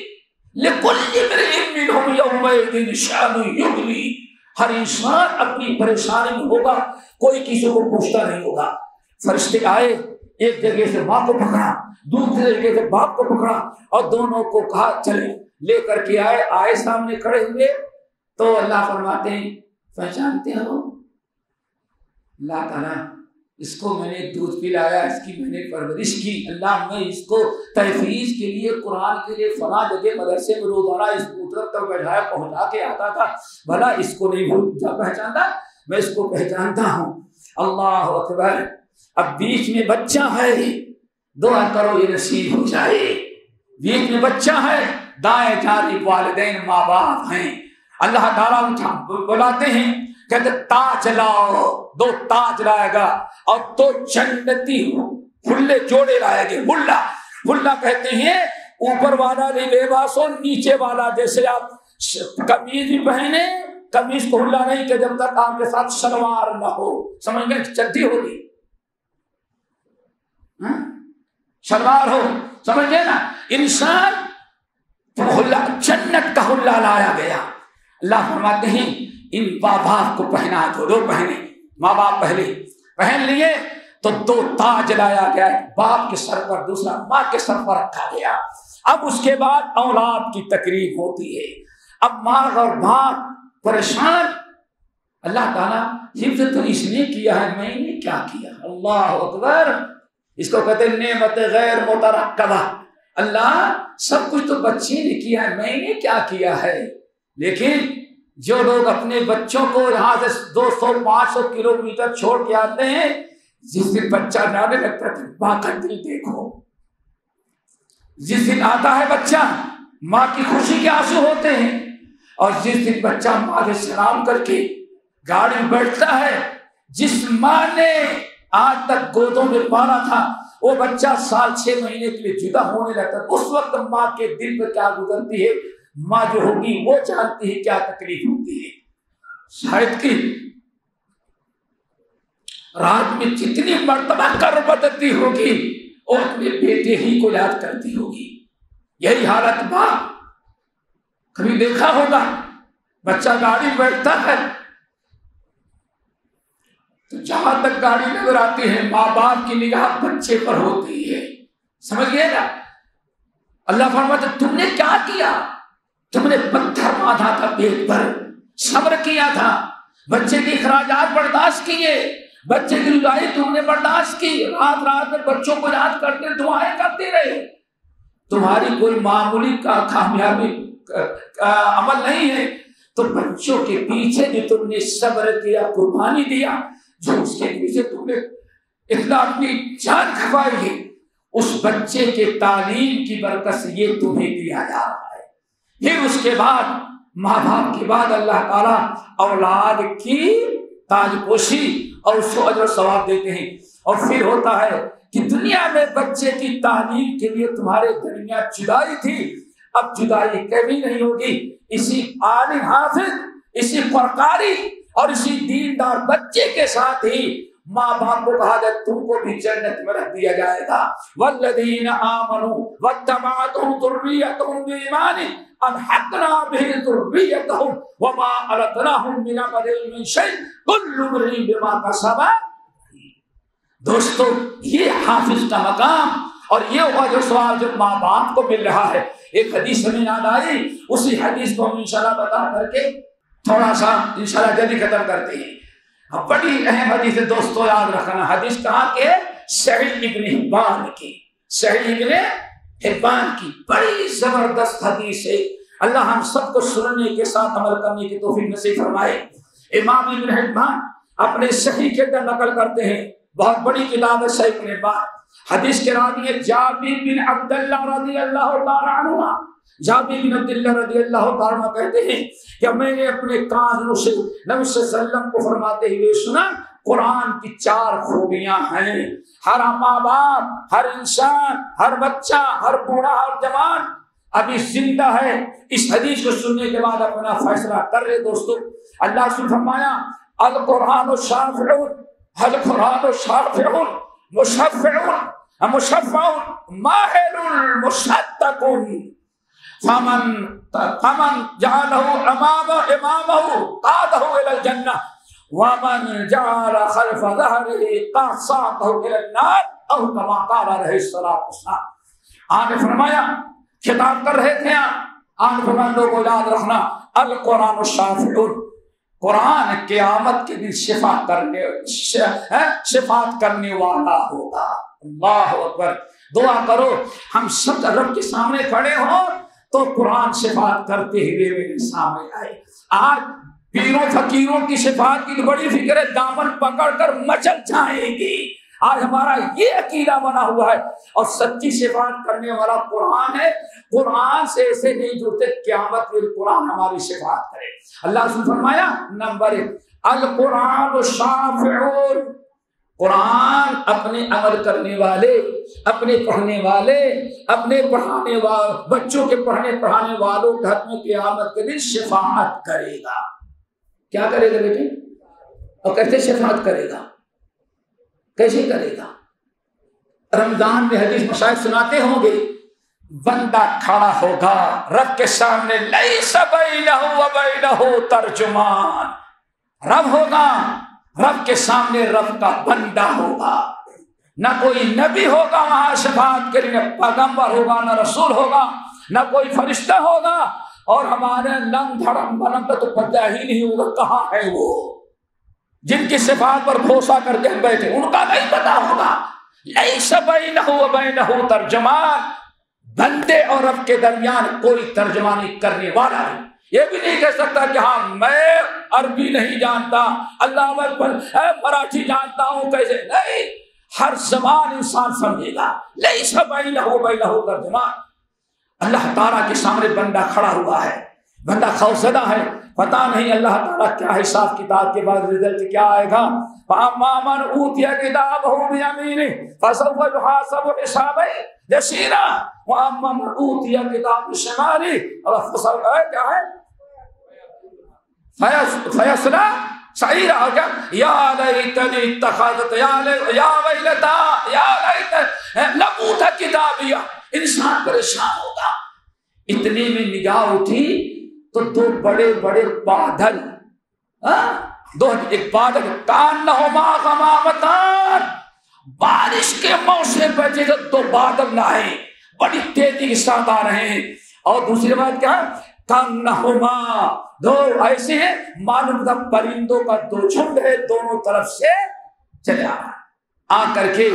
لکل امرئ منہم یومئذ شأن یغنیہ۔ ہر انسان اپنی پریشانی میں ہوگا، کوئی کسی کو پوچھتا نہیں ہوگا۔ فرشتے آئے، ایک جگہ سے ماں کو پکڑا، دوسری جگہ سے باپ کو پکڑا اور دونوں کو کہا چلے، لے کر کے آئے سامنے کھڑے ہوئے تو اللہ فرماتے ہیں پہچانتے ہو اللہ تعالیٰ اس کو میں نے دودھ پلایا، اس کی میں نے پرورش کی، اللہ میں اس کو تحفیظ کے لیے قرآن کے لیے فلاں جگہ مدرسے میں روزانہ اس پوتر تک بیٹھایا پہنچا کے آتا تھا، بھلا اس کو نہیں پہچانتا، میں اس کو پہچانتا ہوں۔ اللہ اکبر۔ اب بیچ میں بچہ ہے، دعا کرو یہ نصیب ہو جائے۔ بیچ میں بچہ ہے، دائیں جانب والدین ماں باپ ہیں، اللہ تعالیٰ بلاتے ہیں کہتے تاج لاؤ، دو تاج لائے گا اور دو جنتی پھلے جوڑے لائے گے۔ ملا کہتے ہیں اوپر والا لباس ہو، نیچے والا جیسے آپ قمیض بھی پہنے، قمیض کو ہلا نہیں کہ جب تک آپ کے ساتھ شلوار نہ ہو، سمجھ گئے چلتی ہوگی، شلوار ہو، سمجھ گئے نا۔ انسان جنت کا ہلا لایا گیا۔ اللہ فرماتے ہیں ان ماں باپ کو پہنا دو پہنے، ماں باپ پہلے پہن لیے تو دو تاج لایا گیا، باپ کے سر پر دوسرا ماں کے سر پر رکھا گیا۔ اب اس کے بعد اولاد کی تقریب ہوتی ہے، اب ماں اور باپ پریشان، اللہ تعالیٰ حفظ تو اس نے کیا ہے میں نے کیا کیا، اللہ اکبر۔ اس کو کہتے ہیں نعمت غیر مترقبہ، اللہ سب کچھ تو بچے نے کیا ہے میں نے کیا کیا ہے۔ لیکن جو لوگ اپنے بچوں کو یہاں سے 200-500 کلومیٹر چھوڑ کے آتے ہیں، جس دن بچہ نانے لگتا ہے ماں کا دل دیکھو، جس دن آتا ہے بچہ ماں کی خوشی کے آنسو ہوتے ہیں، اور جس دن بچہ ماں سے سلام کر کے گاڑی میں بیٹھتا ہے، جس ماں نے آج تک گودوں میں پالا تھا وہ بچہ سال 6 مہینے کے لیے جدا ہونے لگتا ہے، اس وقت ماں کے دل پر کیا گزرتی ہے، ماں جو ہوگی وہ جانتی ہے کیا تکلیف ہوتی ہے۔ شاید کہ رات میں جتنی مرتبہ کرب بدلتی ہوگی وہ اپنے بیٹے ہی کو یاد کرتی ہوگی۔ یہی حالت ماں، کبھی دیکھا ہوگا بچہ گاڑی بیٹھتا ہے تو جہاں تک گاڑی نظر آتی ہے ماں باپ کی نگاہ بچے پر ہوتی ہے، سمجھ گئے نا۔ اللہ فرماتا تم نے کیا کیا، تم نے پتھر باندھا تھا پیٹ پر، صبر کیا تھا، بچے کے اخراجات برداشت کیے، بچے کی رضائی تم نے برداشت کی، رات میں بچوں کو یاد کرتے دعائیں کرتے رہے۔ تمہاری کوئی معمولی کامیابی عمل نہیں ہے، تو بچوں کے پیچھے جو تم نے صبر کیا، قربانی دیا، جو اس کے پیچھے تم نے اتنا اپنی جان کھپائی ہے، اس بچے کے تعلیم کی برکت سے یہ تمہیں دیا جا رہا ہے۔ پھر اس کے بعد ماں باپ کے بعد اللہ تعالیٰ اولاد کی تاج پوشی اور اس کو اجر و ثواب دیتے ہیں۔ اور پھر ہوتا ہے کہ دنیا میں بچے کی تعلیم کے لیے تمہارے درمیان جدائی تھی، اب جدائی کبھی نہیں ہوگی، اسی عالم حافظ، اسی قرآنی اور اسی دیندار بچے کے ساتھ ہی ماں باپ کو کہا جائے تم کو بھی جنت میں رکھ دیا جائے گا۔ والذین آمنوا واتبعتهم ذریتهم بایمان الحقنا بهم ذریتهم وما التناهم من عملهم من شیء کل امرئ بما کسب۔ دوستو یہ حافظ کا مقام اور یہ ہوا جو سوال جو ماں باپ کو مل رہا ہے. ایک حدیث ہمیں یاد آئی, اسی حدیث کو ہم انشاءاللہ بتا کر کے تھوڑا سا انشاءاللہ جلدی ختم کرتے ہیں. بڑی اہم حدیث ہے دوستو, یاد رکھنا. حدیث کہاں کے؟ صحیح ابن حبان کی, صحیح ابن حبان کی بڑی زبردست حدیث ہے. اللہ ہم سب کو سننے کے ساتھ عمل کرنے کی توفیق نصیب فرمائے. امام ابن حبان اپنے صحیح کے اندر نقل کرتے ہیں, بہت بڑی کتاب ہے صحیح ابن حبان. حدیث کے راوی ہے جابر بن عبداللہ رضی اللہ تعالی عنہ. جابر بن عبداللہ رضی اللہ تعالی عنہ کہتے ہیں کہ میں نے اپنے کانوں سے نبی صلی اللہ علیہ وسلم کو فرماتے ہوئے سنا, قرآن کی 4 خوبیاں ہیں. ہر ماں باپ, ہر انسان, ہر بچہ, ہر بوڑھا, ہر جوان ابھی زندہ ہے, اس حدیث کو سننے کے بعد اپنا فیصلہ کر رہے. دوستو اللہ سے فرمایا القرآن شافع, القرآن شافع مشفع مشفع ماہر مصدق فمن جعله امامه قاده الى الجنة ومن جعل خلف ظهره قاصاته الى النار او كما قال عليه الصلاة والسلام. آپ نے فرمایا, خطاب کر رہے تھے آپ نے فرمایا لوگوں یاد رکھنا القرآن شافع, قرآن قیامت کے دن شفاعت کرنے والا ہوگا. اللہ اکبر. دعا کرو ہم سب رب کے سامنے کھڑے ہوں تو قرآن شفاعت کرتے ہوئے میرے سامنے آئے. آج پیروں فقیروں کی شفاعت کی بڑی فکر ہے, دامن پکڑ کر مچل جائیں گے. آج ہمارا یہ عقیدہ بنا ہوا ہے, اور سچی شفاعت کرنے والا قرآن ہے. قرآن سے ایسے نہیں جڑتے, قیامت میں قرآن ہماری شفاعت کرے. اللہ نے فرمایا نمبر 1 القرآن شافع, قرآن اپنے عمل کرنے والے, اپنے پڑھنے والے, اپنے پڑھانے والے بچوں کے پڑھانے والوں کے حق میں قیامت کے دن شفاعت کرے گا. کیا کرے گا بیٹے؟ اور کیسے شفاعت کرے گا, کیسے کرے گا؟ رمضان میں حدیث مشاہد سناتے ہوں گے, بندہ کھڑا ہوگا رب کے سامنے, لیس بینہ و بینہ ترجمان, رب ہوگا, رب کے سامنے رب کا بندہ ہوگا. نہ کوئی نبی ہوگا وہاں شفاعت کے لیے, نہ پیغمبر ہوگا, نہ رسول ہوگا, نہ کوئی فرشتہ ہوگا, اور ہمارے لم دھڑم بلم کا تو پتہ ہی نہیں ہوگا کہاں ہے وہ, جن کی صفات پر بھروسہ کر کے بیٹھے ان کا نہیں پتا ہوگا. لیس بینہ و بینہ ترجمان, بندے اور رب کے درمیان کوئی ترجمانی کرنے والا نہیں. یہ بھی نہیں کہہ سکتا کہ ہاں میں عربی نہیں جانتا, اللہ اکبر مراٹھی جانتا ہوں, کیسے نہیں, ہر زبان انسان سمجھے گا. لیس بینہ و بینہ ترجمان. اللہ تعالیٰ کے سامنے بندہ کھڑا ہوا ہے, بندہ خوفزدہ ہے, پتہ نہیں اللہ تعالیٰ کیا حساب کتاب کے بعد رزلٹ کیا آئے گا. فَأَمَّا مَنْ أُوتِيَ كِتَابَهُ بِيَمِينِهِ فَسَوْفَ يُحَاسَبُ حِسَابًا يَسِيرًا وَأَمَّا مَنْ أُوتِيَ كِتَابَهُ بِشِمَالِهِ فَسَوْفَ کیا ہے فَيَصْلَىٰ سَعِيرًا. يَا لَيْتَنِي اتَّخَذْتُ يَا وَيْلَتَىٰ يَا لَيْتَنِي لَمْ أُوتَ كِتَابِيَهْ. انسان پریشان ہوگا. اتنے میں نگاہ اٹھی تو 2 بڑے بڑے بادل, ایک بادل کانہما غمامتان, بارش کے موسم پہ جیسے 2 بادل آئے بڑی تیزی کے ساتھ آ رہے ہیں. اور دوسری بات کیا ہے, کانہما 2 ایسے ہیں معلوم تھا پرندوں کا 2 جھنڈ ہے, دونوں طرف سے چلے آ رہا ہے. آ کر کے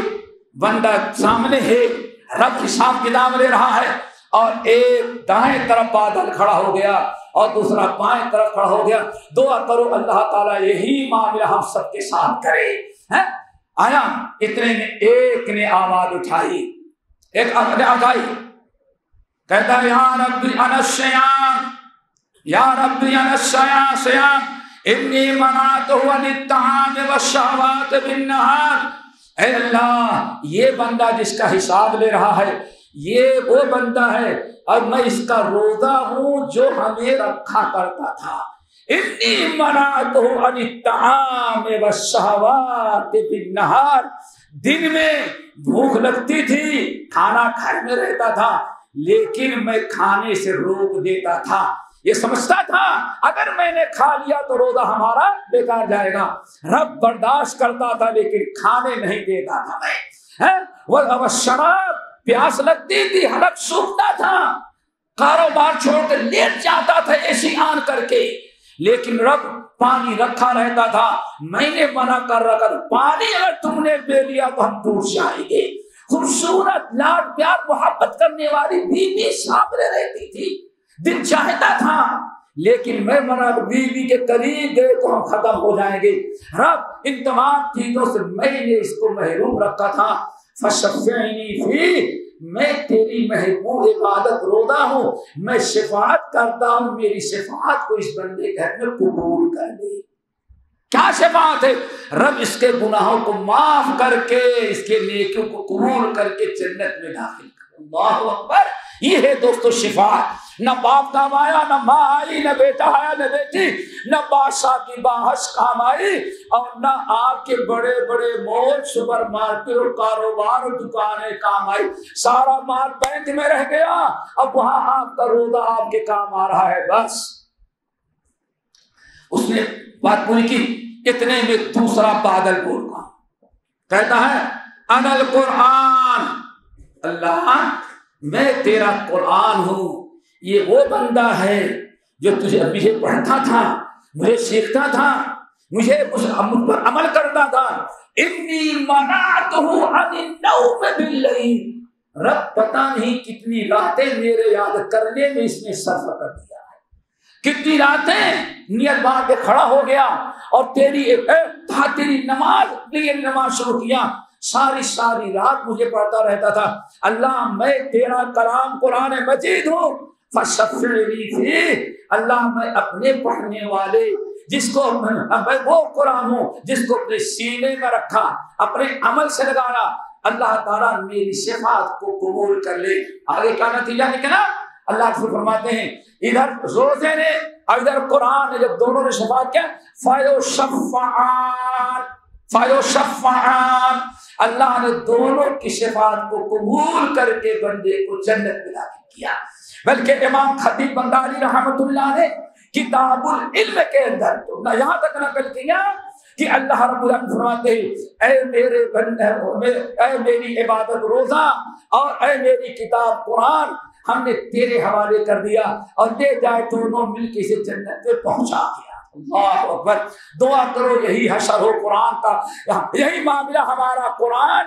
بندہ سامنے ہے, رب حساب کتاب لے رہا ہے, اور ایک دائیں طرف بادل کھڑا ہو گیا اور دوسرا بائیں طرف کھڑا ہو گیا. دعا کرو اللہ تعالیٰ یہی معاملہ ہم سب کے ساتھ کرے. آیا اتنے میں ایک نے آواز اٹھائی, ایک نے اٹھائی, کہتا ہے یا ربی انا الشیام, یا ربی انا الشیام انی منعتہ عن الطعام والشہوات بالنہار. اے اللہ, یہ بندہ جس کا حساب لے رہا ہے یہ وہ بندہ ہے اور میں اس کا روزہ ہوں جو ہمیں رکھا کرتا تھا. انی منعتہ عن الطعام والشہوات بالنہار, دن میں بھوک لگتی تھی کھانا گھر میں رہتا تھا لیکن میں کھانے سے روک دیتا تھا. یہ سمجھتا تھا اگر میں نے کھا لیا تو روزہ ہمارا بیکار جائے گا. رب برداشت کرتا تھا لیکن کھانے نہیں دیتا تھا. میں وہ شراب پیاس لگتی تھی, حلق سوکھتا تھا, کاروبار چھوڑ کر لیٹ جاتا تھا ایسی آن کر کے, لیکن رب پانی رکھا رہتا تھا. میں نے منع کر رکھا پانی اگر تم نے پی لیا تو ہم ٹوٹ جائیں گے. خوبصورت لاڈ پیار محبت کرنے والی بیوی سامنے رہتی تھی, دل چاہتا تھا لیکن میں منع, بیوی کے قریب گئے تو ہم ختم ہو جائیں گے. رب ان تمام چیزوں سے میں نے اس کو محروم رکھا تھا. فشفعنی فی, میں تیری محبوب عبادت روزہ ہوں, میں شفاعت کرتا ہوں, میری شفاعت کو اس بندے کے حق میں قبول کر لے. کیا شفاعت ہے؟ رب اس کے گناہوں کو معاف کر کے اس کے نیکیوں کو قبول کر کے جنت میں داخل کر. اللہ اکبر. یہ ہے دوستو شفاعت. نہ باپ کام آیا, نہ ماں آئی, نہ بیٹا آیا, نہ بیٹی, نہ بادشاہ کی باہش کام آئی, اور نہ آپ کے بڑے بڑے مال, سپر مارکیٹ اور کاروبار اور دکانیں کام آئی. سارا مال بینک میں رہ گیا, اب وہاں آپ کا روزہ آپ کے کام آ رہا ہے. بس اس نے بات پوری کی. اتنے میں دوسرا بادل بول گا, کہتا ہے انا القرآن, اللہ میں تیرا قرآن ہوں. یہ وہ بندہ ہے جو مجھے پڑھتا تھا, مجھے سیکھتا تھا, مجھے اس پر عمل کرتا تھا. انی منعتہ عن النوم باللیل, رب پتہ نہیں کتنی راتیں میرے یاد کرنے میں اس نے صرف کر دیا ہے. کتنی راتیں نیت باندھ کے کھڑا ہو گیا اور تیری نماز شروع کیا. ساری رات مجھے پڑھتا رہتا تھا. اللہ میں تیرا کلام قرآن مجید ہوں, فشفعنی فی, اللہ میں اپنے پڑھنے والے جس کو میں وہ قرآن ہوں جس کو اپنے سینے میں رکھا, اپنے عمل سے لگایا, اللہ تعالیٰ میری شفاعت کو قبول کر لے. آگے کیا نتیجہ نکلا؟ اللہ سے فرماتے ہیں ادھر روزے نے اور ادھر قرآن نے جب دونوں نے شفاعت کیا, فیشفعان, اللہ نے دونوں کی شفاعت کو قبول کر کے بندے کو جنت میں داخل کیا. بلکہ امام خطیب بغدادی رحمت اللہ نے کتاب العلم کے اندر یہاں تک نقل کیا کہ اللہ رب العالمین فرماتے ہیں اے میرے بندے, اے میری عبادت روزہ اور اے میری کتاب قرآن ہم نے تیرے حوالے کر دیا, اور لے جائے دونوں مل کے اسے جنت میں پہنچا دیا. اللہ اکبر. دعا کرو یہی حشر ہو قرآن کا, یہی معاملہ ہمارا قرآن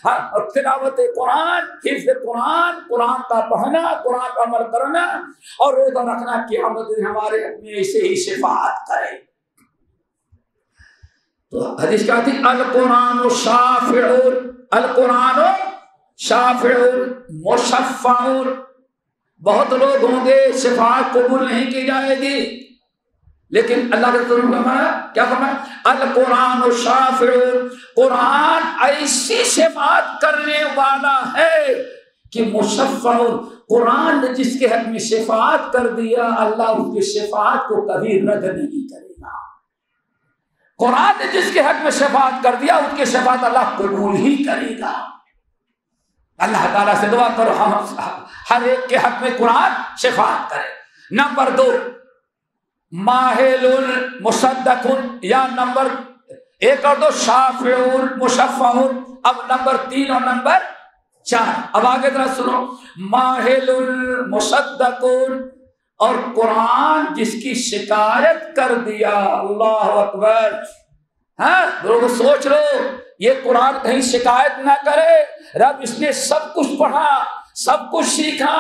اور تلاوت قرآن, حفظ قرآن, قرآن کا پڑھنا, قرآن کا عمل کرنا اور روزہ رکھنا, قیامت میں ہمارے اپنے ایسے ہی شفاعت کرے. تو حدیث کیا تھی؟ القرآن شافع, القرآن شافع مشفع. بہت لوگ ہوں گے شفاعت قبول نہیں کی جائے گی, لیکن اللہ کے رسول نے کیا فرمایا؟ القرآن شافع, قرآن ایسی شفاعت کرنے والا ہے کہ مشفع, قرآن نے جس کے حق میں شفاعت کر دیا اللہ اس کی شفاعت کو کبھی رد نہیں کرے گا. قرآن نے جس کے حق میں شفاعت کر دیا اس کی شفاعت اللہ قبول ہی کرے گا. اللہ تعالیٰ سے دعا کرو ہم ہر ایک کے حق میں قرآن شفاعت کرے. نمبر 2 ماہل مصدق, یا نمبر 1 اور 2 شافع مشفع. اب نمبر 3 اور نمبر 4. اب آگے ذرا سنو. ماہل مصدق, اور قرآن جس کی شکایت کر دیا. اللہ اکبر. ہاں لوگ سوچ لو یہ قرآن کہیں شکایت نہ کرے. رب اس نے سب کچھ پڑھا, سب کچھ سیکھا,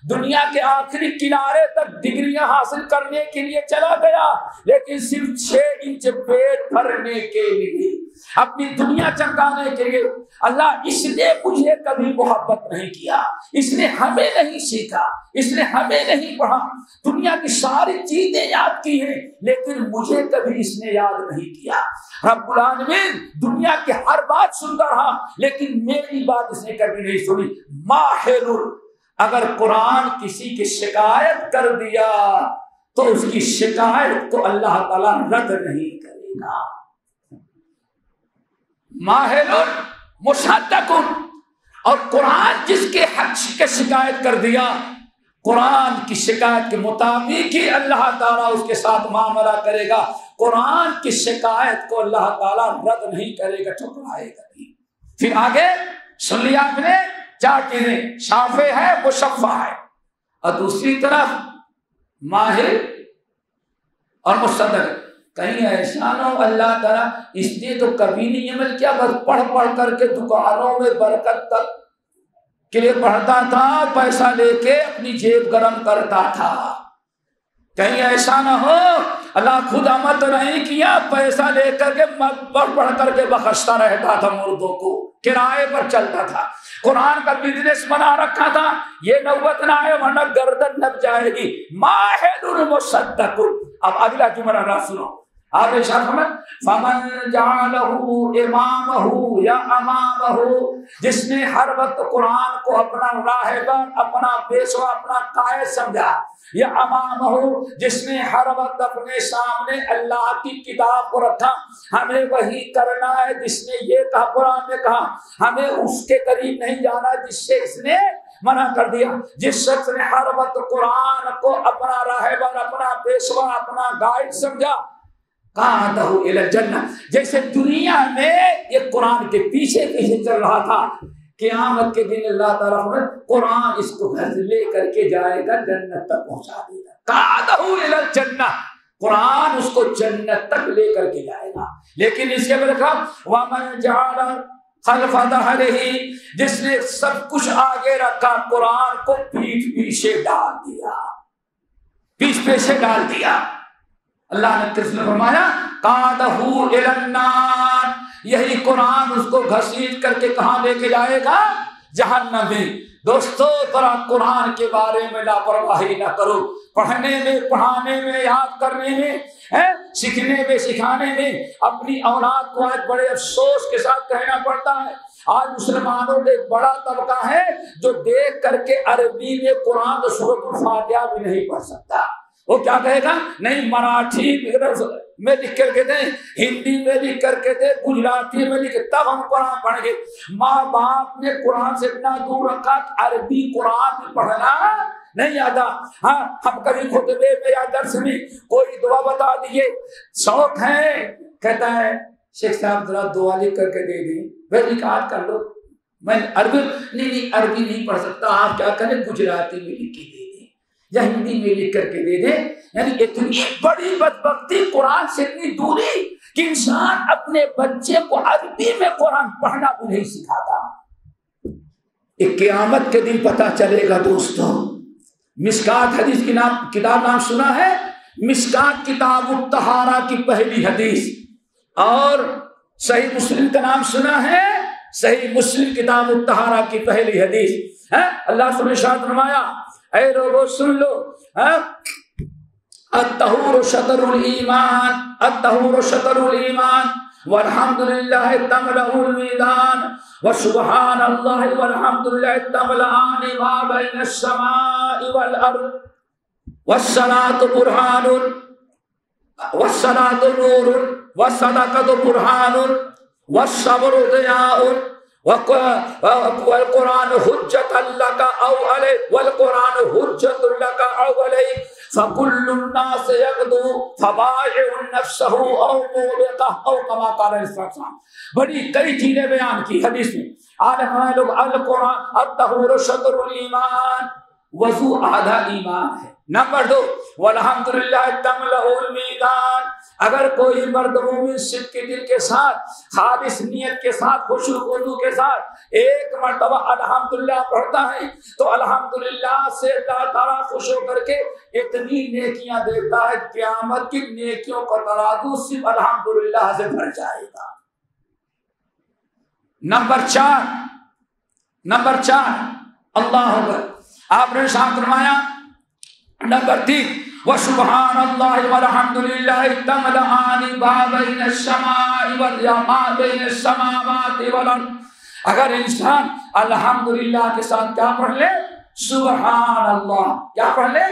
دنیا کے آخری کنارے تک ڈگریاں حاصل کرنے کے لیے چلا گیا, لیکن صرف 6 انچ پیٹ بھرنے کے لیے, اپنی دنیا چمکانے کے لیے. اللہ اس نے مجھے کبھی محبت نہیں کیا, اس نے ہمیں نہیں سیکھا, اس نے ہمیں نہیں پڑھا, دنیا کی ساری چیزیں یاد کی ہیں لیکن مجھے کبھی اس نے یاد نہیں کیا. رب العالمین دنیا کی ہر بات سنتا رہا لیکن میری بات اس نے کبھی نہیں سنی. ماہر, اگر قرآن کسی کی شکایت کر دیا تو اس کی شکایت کو اللہ تعالیٰ رد نہیں کرے گا. ماہر مصدق, اور قرآن جس کے حق کی شکایت کر دیا قرآن کی شکایت کے مطابق ہی اللہ تعالیٰ اس کے ساتھ معاملہ کرے گا. قرآن کی شکایت کو اللہ تعالیٰ رد نہیں کرے گا، ٹھکرائے گا نہیں. پھر آگے سن لیا آپ نے 4 چیزیں، شافع ہے، مشفع ہے، اور دوسری طرف ماہر اور مصدق. کہیں ایسا نہ ہو اللہ تعالیٰ اس نے تو کبھی نہیں عمل کیا، بس پڑھ پڑھ کر کے دکانوں میں برکت تک کے لیے پڑھتا تھا، پیسہ لے کے اپنی جیب گرم کرتا تھا. کہیں ایسا نہ ہو اللہ خود عمل تو نہیں کیا، پیسہ لے کر کے پڑھ پڑھ کر کے بخشتا رہتا تھا، مردوں کو کرائے پر چلتا تھا، قرآن کا بزنس بنا رکھا تھا. یہ نوبت نہ ہے ورنہ گردن لگ جائے گی. ماہر مصدق. اب اگلا جملہ نہ سنو، آپ ارشاد فرمائیں فمن جعلہ امامہ یا امامہ، جس نے ہر وقت قرآن کو اپنا راہبر، اپنا پیشوا، اپنا قائد سمجھا، یا امامہ جس نے ہر وقت اپنے سامنے اللہ کی کتاب کو رکھا، ہمیں وہی کرنا ہے جس نے یہ کہا، قرآن نے کہا، ہمیں اس کے قریب نہیں جانا جس سے اس نے منع کر دیا. جس شخص نے ہر وقت قرآن کو اپنا راہبر، اپنا پیشوا، اپنا گائیڈ سمجھا، قادہ الی الجنہ، جیسے دنیا میں یہ قرآن کے پیچھے پیچھے چل رہا تھا، قیامت کے دن اللہ تعالیٰ نے قرآن اس کو گھر لے کر کے جائے گا، جنت تک پہنچا دے گا. قادہ الی الجنہ، قرآن اس کو جنت تک لے کر کے جائے گا. لیکن اس کے بعد کہا وَمَنْ جَعَلَ خَلْفَ ظَهْرِهِ، جس نے سب کچھ آگے رکھا، قرآن کو پیٹھ پیچھے ڈال دیا، پیچھ پیچھے ڈال دیا. اللہ نے کس نے فرمایا قادہ الی النار، یہی قرآن اس کو گھسیٹ کر کے کہاں لے کے جائے گا؟ جہنم میں. دوستو ذرا قرآن کے بارے میں لاپرواہی نہ کرو. پڑھنے میں، پڑھانے میں، یاد کرنے میں، سیکھنے میں، سکھانے میں اپنی اولاد کو آج بڑے افسوس کے ساتھ کہنا پڑتا ہے. آج مسلمانوں میں ایک بڑا طبقہ ہے جو دیکھ کر کے عربی میں قرآن تو سورۃ الفاتحہ بھی نہیں پڑھ سکتا. وہ کیا کہے گا؟ نہیں مراٹھی میں لکھ کر کے دیں، ہندی میں لکھ کر کے دیں، گجراتی میں لکھ، تب ہم قرآن پڑھیں گے. ماں باپ نے قرآن سے اتنا دور رکھا کہ عربی قرآن میں پڑھنا نہیں آتا. ہاں ہم کبھی خطبے میں یا درس میں کوئی دعا بتا دیے، شوق ہے، کہتا ہے شیخ صاحب ذرا دعا لکھ کر کے دے دیں، بھائی نکال کر لو. میں عربی نہیں عربی نہیں پڑھ سکتا، آپ کیا کریں گجراتی میں لکھ کے دے دیں یا ہندی میں لکھ کر کے دے دیں. یعنی اتنی بڑی بدبختی، قرآن سے اتنی دوری کہ انسان اپنے بچے کو عربی میں قرآن پڑھنا بھی نہیں سکھاتا. ایک قیامت کے دن پتہ چلے گا دوستوں. مشکات حدیث کی کتاب نام سنا ہے؟ مشکات کتاب الطہارہ کی پہلی حدیث. اور صحیح مسلم کا نام سنا ہے؟ صحیح مسلم کتاب الطہارہ کی پہلی حدیث. اللہ نے ارشاد فرمایا اے لوگو سن لو، الطہور شطر الایمان، الطہور شطر الایمان والحمدللہ تملأ المیدان وسبحان اللہ والحمدللہ تملأان ما بین السماء والارض والصلاۃ برہان والصلاۃ نور والصدقۃ برہان والصبر ضیاء والقرآن حجت لک او علیک والقرآن حجت لک او علیک فکل الناس یغدو فبائع نفسہ او موبقہ او کما قال الاسلام. بڑی کئی چیزیں بیان کی حدیث میں. آج لوگ القرآن الطہور شطر الایمان، وضو آدھا ایمان ہے. نمبر 2 والحمدللہ تملأ المیدان. اگر کوئی مرد مومن صدق کے دل کے ساتھ، خالص نیت کے ساتھ، خشوع خضوع کے ساتھ ایک مرتبہ الحمدللہ پڑھتا ہے تو الحمدللہ سے اللہ تعالیٰ خوش ہو کر کے اتنی نیکیاں دیتا ہے، قیامت کی نیکیوں کا ترازو صرف الحمدللہ سے بھر جائے گا. نمبر 4 اللہ اکبر. آپ نے ساتھ فرمایا. نمبر 3 وسبحان اللہ والحمدللہ تملأان ما بین السماء والارض بین السماوات والارض. اگر انسان الحمدللہ کے ساتھ کیا پڑھ لے؟ سبحان اللہ. کیا پڑھ لے؟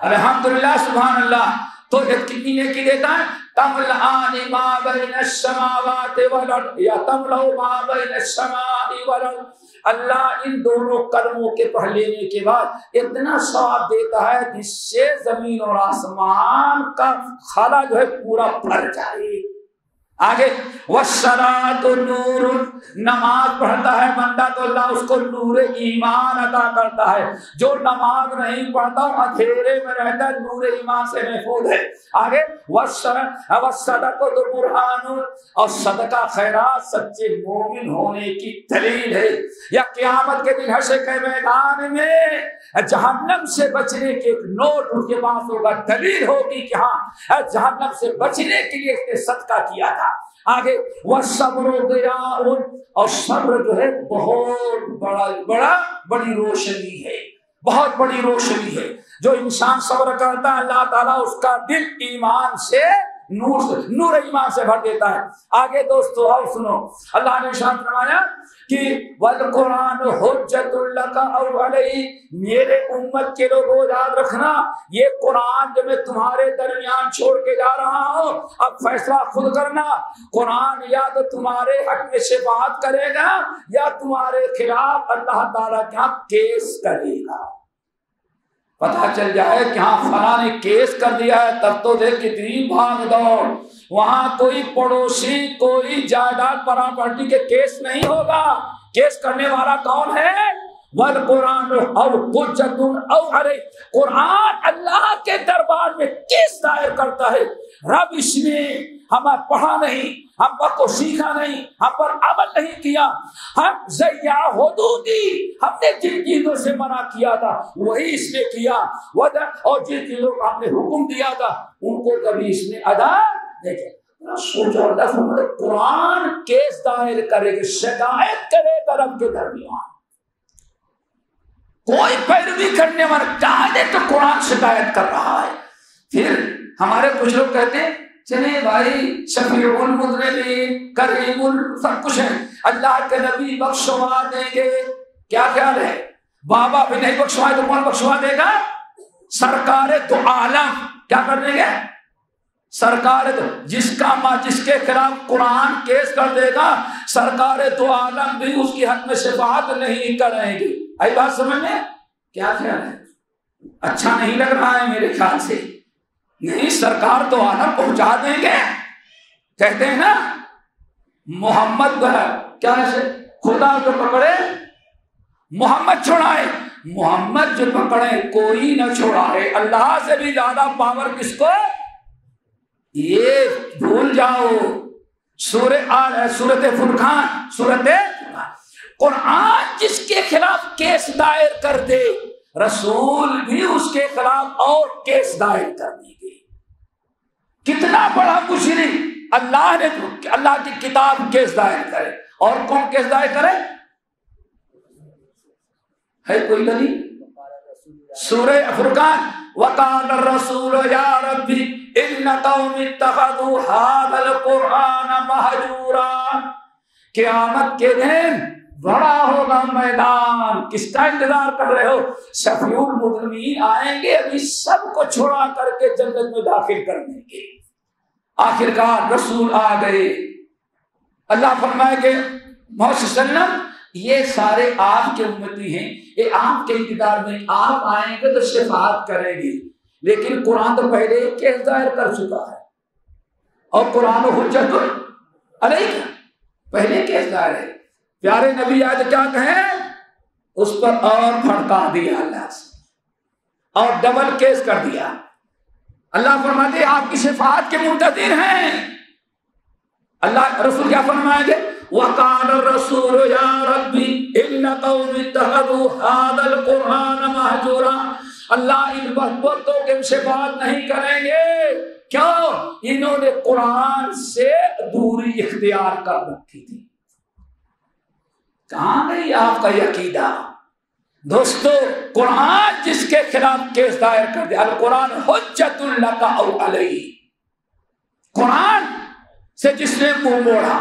الحمدللہ سبحان اللہ. تو کتنی نیکی دیتا ہے؟ تملأان ما بین السماوات والارض یا تملأ ما بین السماء والارض. اللہ ان دونوں کلموں کے پڑھ لینے کے بعد اتنا ثواب دیتا ہے جس سے زمین اور آسمان کا خلا جو ہے پورا بھر جائے۔ آگے والصلاۃ نور، نماز پڑھتا ہے بندہ تو اللہ اس کو نور ایمان عطا کرتا ہے، جو نماز نہیں پڑھتا اندھیرے میں رہتا ہے نور ایمان سے محفوظ ہے۔ آگے والصدقۃ برہان، اور صدقہ خیرات سچے مومن ہونے کی دلیل ہے۔ یا قیامت کے دن حشر کے میدان میں جہنم سے بچنے کے ایک نوٹ اس کے پاس ہوگا، دلیل ہوگی کہ ہاں جہنم سے بچنے کے لیے اس نے صدقہ کیا تھا۔ آگے والصبر ضیاء، اور صبر جو ہے بہت بڑی روشنی ہے، بہت بڑی روشنی ہے۔ جو انسان صبر کرتا ہے اللہ تعالیٰ اس کا دل ایمان سے نور ایمان سے بھر دیتا ہے۔ آگے دوستو اور سنو، اللہ نے ارشاد فرمایا کہ وَالْقُرْآنُ حُجَّةٌ لَكَ أَوْ عَلَيْكَ، میرے امت کے لوگوں یاد رکھنا یہ قرآن جو میں تمہارے درمیان چھوڑ کے جا رہا ہوں، اب فیصلہ خود کرنا۔ قرآن یا تو تمہارے حق میں شفاعت کرے گا یا تمہارے خلاف اللہ تعالیٰ کے ہاں کیس کرے گا۔ پتہ چل جائے کہ ہاں فلاں نے کیس کر دیا ہے تب تو دیکھ کتنی بھاگ دوڑ، وہاں کوئی پڑوسی کوئی جائیداد پراپرٹی کے کیس نہیں ہوگا، کیس کرنے والا کون ہے؟ والقرآن او حجۃ او علیہ، قرآن اللہ کے دربار میں کیس دائر کرتا ہے۔ رب اس نے ہمیں پڑھا نہیں، ہم پر کو سیکھا نہیں، ہم پر عمل نہیں کیا، ہم ضیاء حدودی، ہم نے جن چیزوں سے منع کیا تھا وہی اس نے کیا، اور جن چیزوں کو ہم نے حکم دیا تھا ان کو کبھی اس نے ادا نہیں کیا۔ سوچو اللہ فرماتا ہے قرآن کیس دائر کرے گا، شکایت کرے گا رب کے درمیان۔ کوئی پیروی کرنے والا چاہے تو قرآن شکایت کر رہا ہے۔ پھر ہمارے کچھ لوگ کہتے ہیں چلے بھائی شفیع المذنبین کریم سب کچھ ہے، اللہ کے نبی بخشوا دیں گے، کیا خیال ہے؟ بابا بھی نہیں بخشوائے تو کون بخشوا دے گا؟ سرکار تو عالم کیا کر دیں گے؟ سرکار تو جس کے خلاف قرآن کیس کر دے گا سرکار تو عالم بھی اس کی حق میں شفاعت نہیں کریں گے۔ آئی بات سمجھ میں؟ کیا خیال ہے؟ اچھا نہیں لگ رہا ہے میرے خیال سے؟ نہیں، سرکار تو عالم پہنچا دیں گے۔ کہتے ہیں نا محمد کیا ہے، خدا جو پکڑے محمد چھوڑائے، محمد جو پکڑے کوئی نہ چھوڑائے، اللہ سے بھی زیادہ پاور کس کو؟ یہ بھول جاؤ سورۃ فرقان، قرآن جس کے خلاف کیس دائر کر دے رسول بھی اس کے خلاف اور کیس دائر کر دیں گے۔ کتنا بڑا مجرم اللہ نے اللہ کی کتاب کیس دائر کرے، اور کون کیس دائر کرے؟ ہے کوئی دلیل؟ سورہ فرقان وقال الرسول یا ربی ان قوم اتخذوا هذا القرآن مہجورا، قیامت کے دن بڑا ہوگا میدان، کس کا انتظار کر رہے ہو؟ شفیع المذنبین آئیں گے، ابھی سب کو چھوڑا کر کے جنت میں داخل کر دیں گے۔ آخرکار رسول آ گئے، اللہ فرمائے کہ محمد صلی اللہ علیہ وسلم یہ سارے آپ کے امتی ہیں، یہ آپ کے انتظار میں، آپ آئیں گے تو شفاعت کریں گے، لیکن قرآن تو پہلے کیس دائر کر چکا ہے، اور قرآن حجت علیہ پہلے کیس دائر ہے۔ پیارے نبی آج کیا کہیں؟ اس پر اور بھڑکا دیا اللہ سے، اور ڈبل کیس کر دیا۔ اللہ فرماتے آپ کی شفاعت کے منتظر ہیں۔ اللہ رسول کیا فرمائیں گے؟ وقال الرسول یا ربی ان قوم اتخذوا هذا القرآن مہجورا، اللہ ان بدبختوں کے شفاعت نہیں کریں گے، کیوں؟ انہوں نے قرآن سے دوری اختیار کر رکھی تھی۔ کہاں گئی آپ کا عقیدہ؟ دوستو قرآن جس کے خلاف کیس دائر کر دے، القرآن حجت لک او علیہ، قرآن سے جس نے منہ موڑا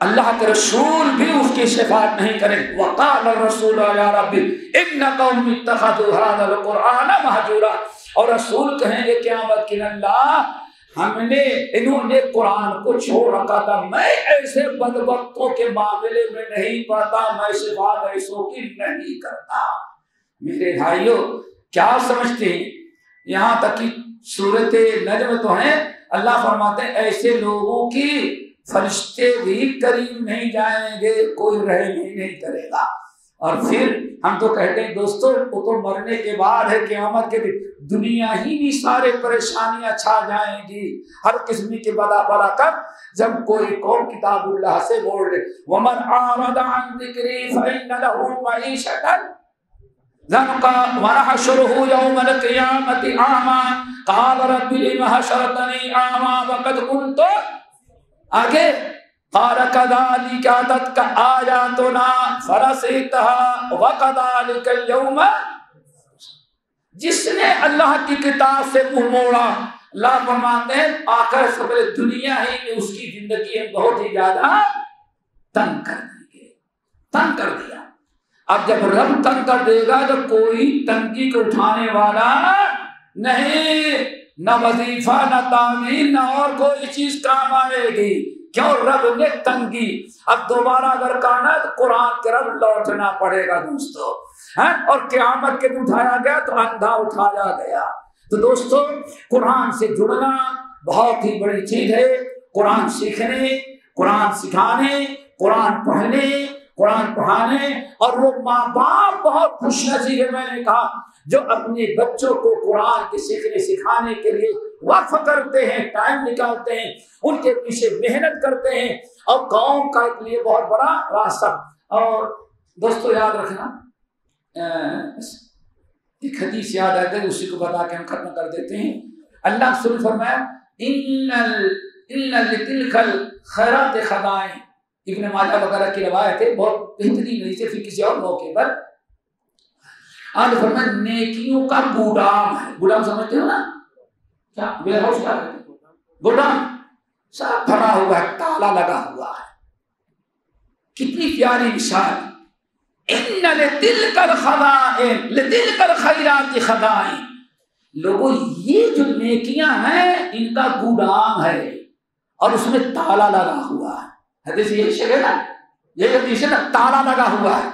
اللہ کے رسول بھی اس کی شفاعت نہیں کرے۔ وقال الرسول یا ربی ان قوم اتخذوا هذا القرآن مہجورا، اور رسول کہیں گے قیامت کے اللہ انہوں نے قرآن کو چھوڑ رکھا تھا. میں ایسے بدبختوں کے معاملے میں نہیں پڑتا, میں صفات ایسوں کی نہیں کرتا. میرے بھائیوں کیا سمجھتے ہیں؟ یہاں تک کہ سورۃ نجم تو ہے, اللہ فرماتے ہیں ایسے لوگوں کی فرشتے بھی قریب نہیں جائیں گے, کوئی رحم ہی نہیں کرے گا. اور پھر ہم تو کہتے ہیں دوستو وہ تو مرنے کے بعد ہے, قیامت کے دن دنیا ہی میں سارے پریشانیاں چھا جائیں گی, ہر قسم کے بلا کر. جب کوئی قوم کتاب اللہ سے بول رہے وَمَنْ أَعْرَضَ عَنْ ذِكْرِي فَإِنَّ لَهُ مَعِيشَةً ضَنْكًا وَنَحْشُرُهُ يَوْمَ الْقِيَامَةِ أَعْمَىٰ قَالَ رَبِّ لِمَ حَشَرْتَنِي أَعْمَىٰ وَقَدْ كُنْتُ آگے قال كذلك أتتك آياتنا فنسيتها وكذلك اليوم. جس نے اللہ کی کتاب سے منہ موڑا, اللہ فرماتے ہیں آخر سے پہلے دنیا ہی میں اس کی زندگی بہت ہی زیادہ تنگ کر دیں گے, تنگ کر دیا. اب جب رب تنگ کر دے گا تو کوئی تنگی کو اٹھانے والا نہیں, نہ وظیفہ نہ تعمیر نہ اور کوئی چیز کام آئے گی. کیوں؟ رب نے تنگی. اب دوبارہ اگر کہنا تو قرآن کی طرف لوٹنا پڑے گا دوستو. اور قیامت کے دن اٹھایا گیا تو اندھا اٹھایا گیا. تو دوستو قرآن سے جڑنا بہت ہی بڑی چیز ہے. قرآن سیکھنے, قرآن سکھانے, قرآن پڑھنے, قرآن پڑھانے. اور وہ ماں باپ بہت خوش نصیب ہے, میں نے کہا, جو اپنے بچوں کو قرآن کے سیکھنے سکھانے کے لیے وقف کرتے ہیں, ٹائم نکالتے ہیں, ان کے پیچھے محنت کرتے ہیں, اور قوم کا ایک لیے بہت بڑا راستہ. اور دوستو یاد رکھنا, ایک حدیث یاد آتا ہے, اسی کو بتا کے ہم ختم کر دیتے ہیں. اللہ سن فرمایا ان لتلک الخیرات خزائن. ابن ماجہ وغیرہ کی روایت ہے, بہت بہترین ہے, پھر کسی اور موقع پر آج فرمایا نیکیوں کا گودام ہے. گودام سمجھتے ہو نا, کیا ویئر ہاؤس کیا کہتے ہیں, گودام سب بھرا ہوا ہے, تالا لگا ہوا ہے. کتنی پیاری مثال. ان لتلک الخزائن لتلک الخیرات خزائن. لوگوں یہ جو نیکیاں ہیں ان کا گودام ہے اور اس میں تالا لگا ہوا ہے. حدیث یہ شعر ہے نا, یہ حدیث ہے نا, تالا لگا ہوا ہے.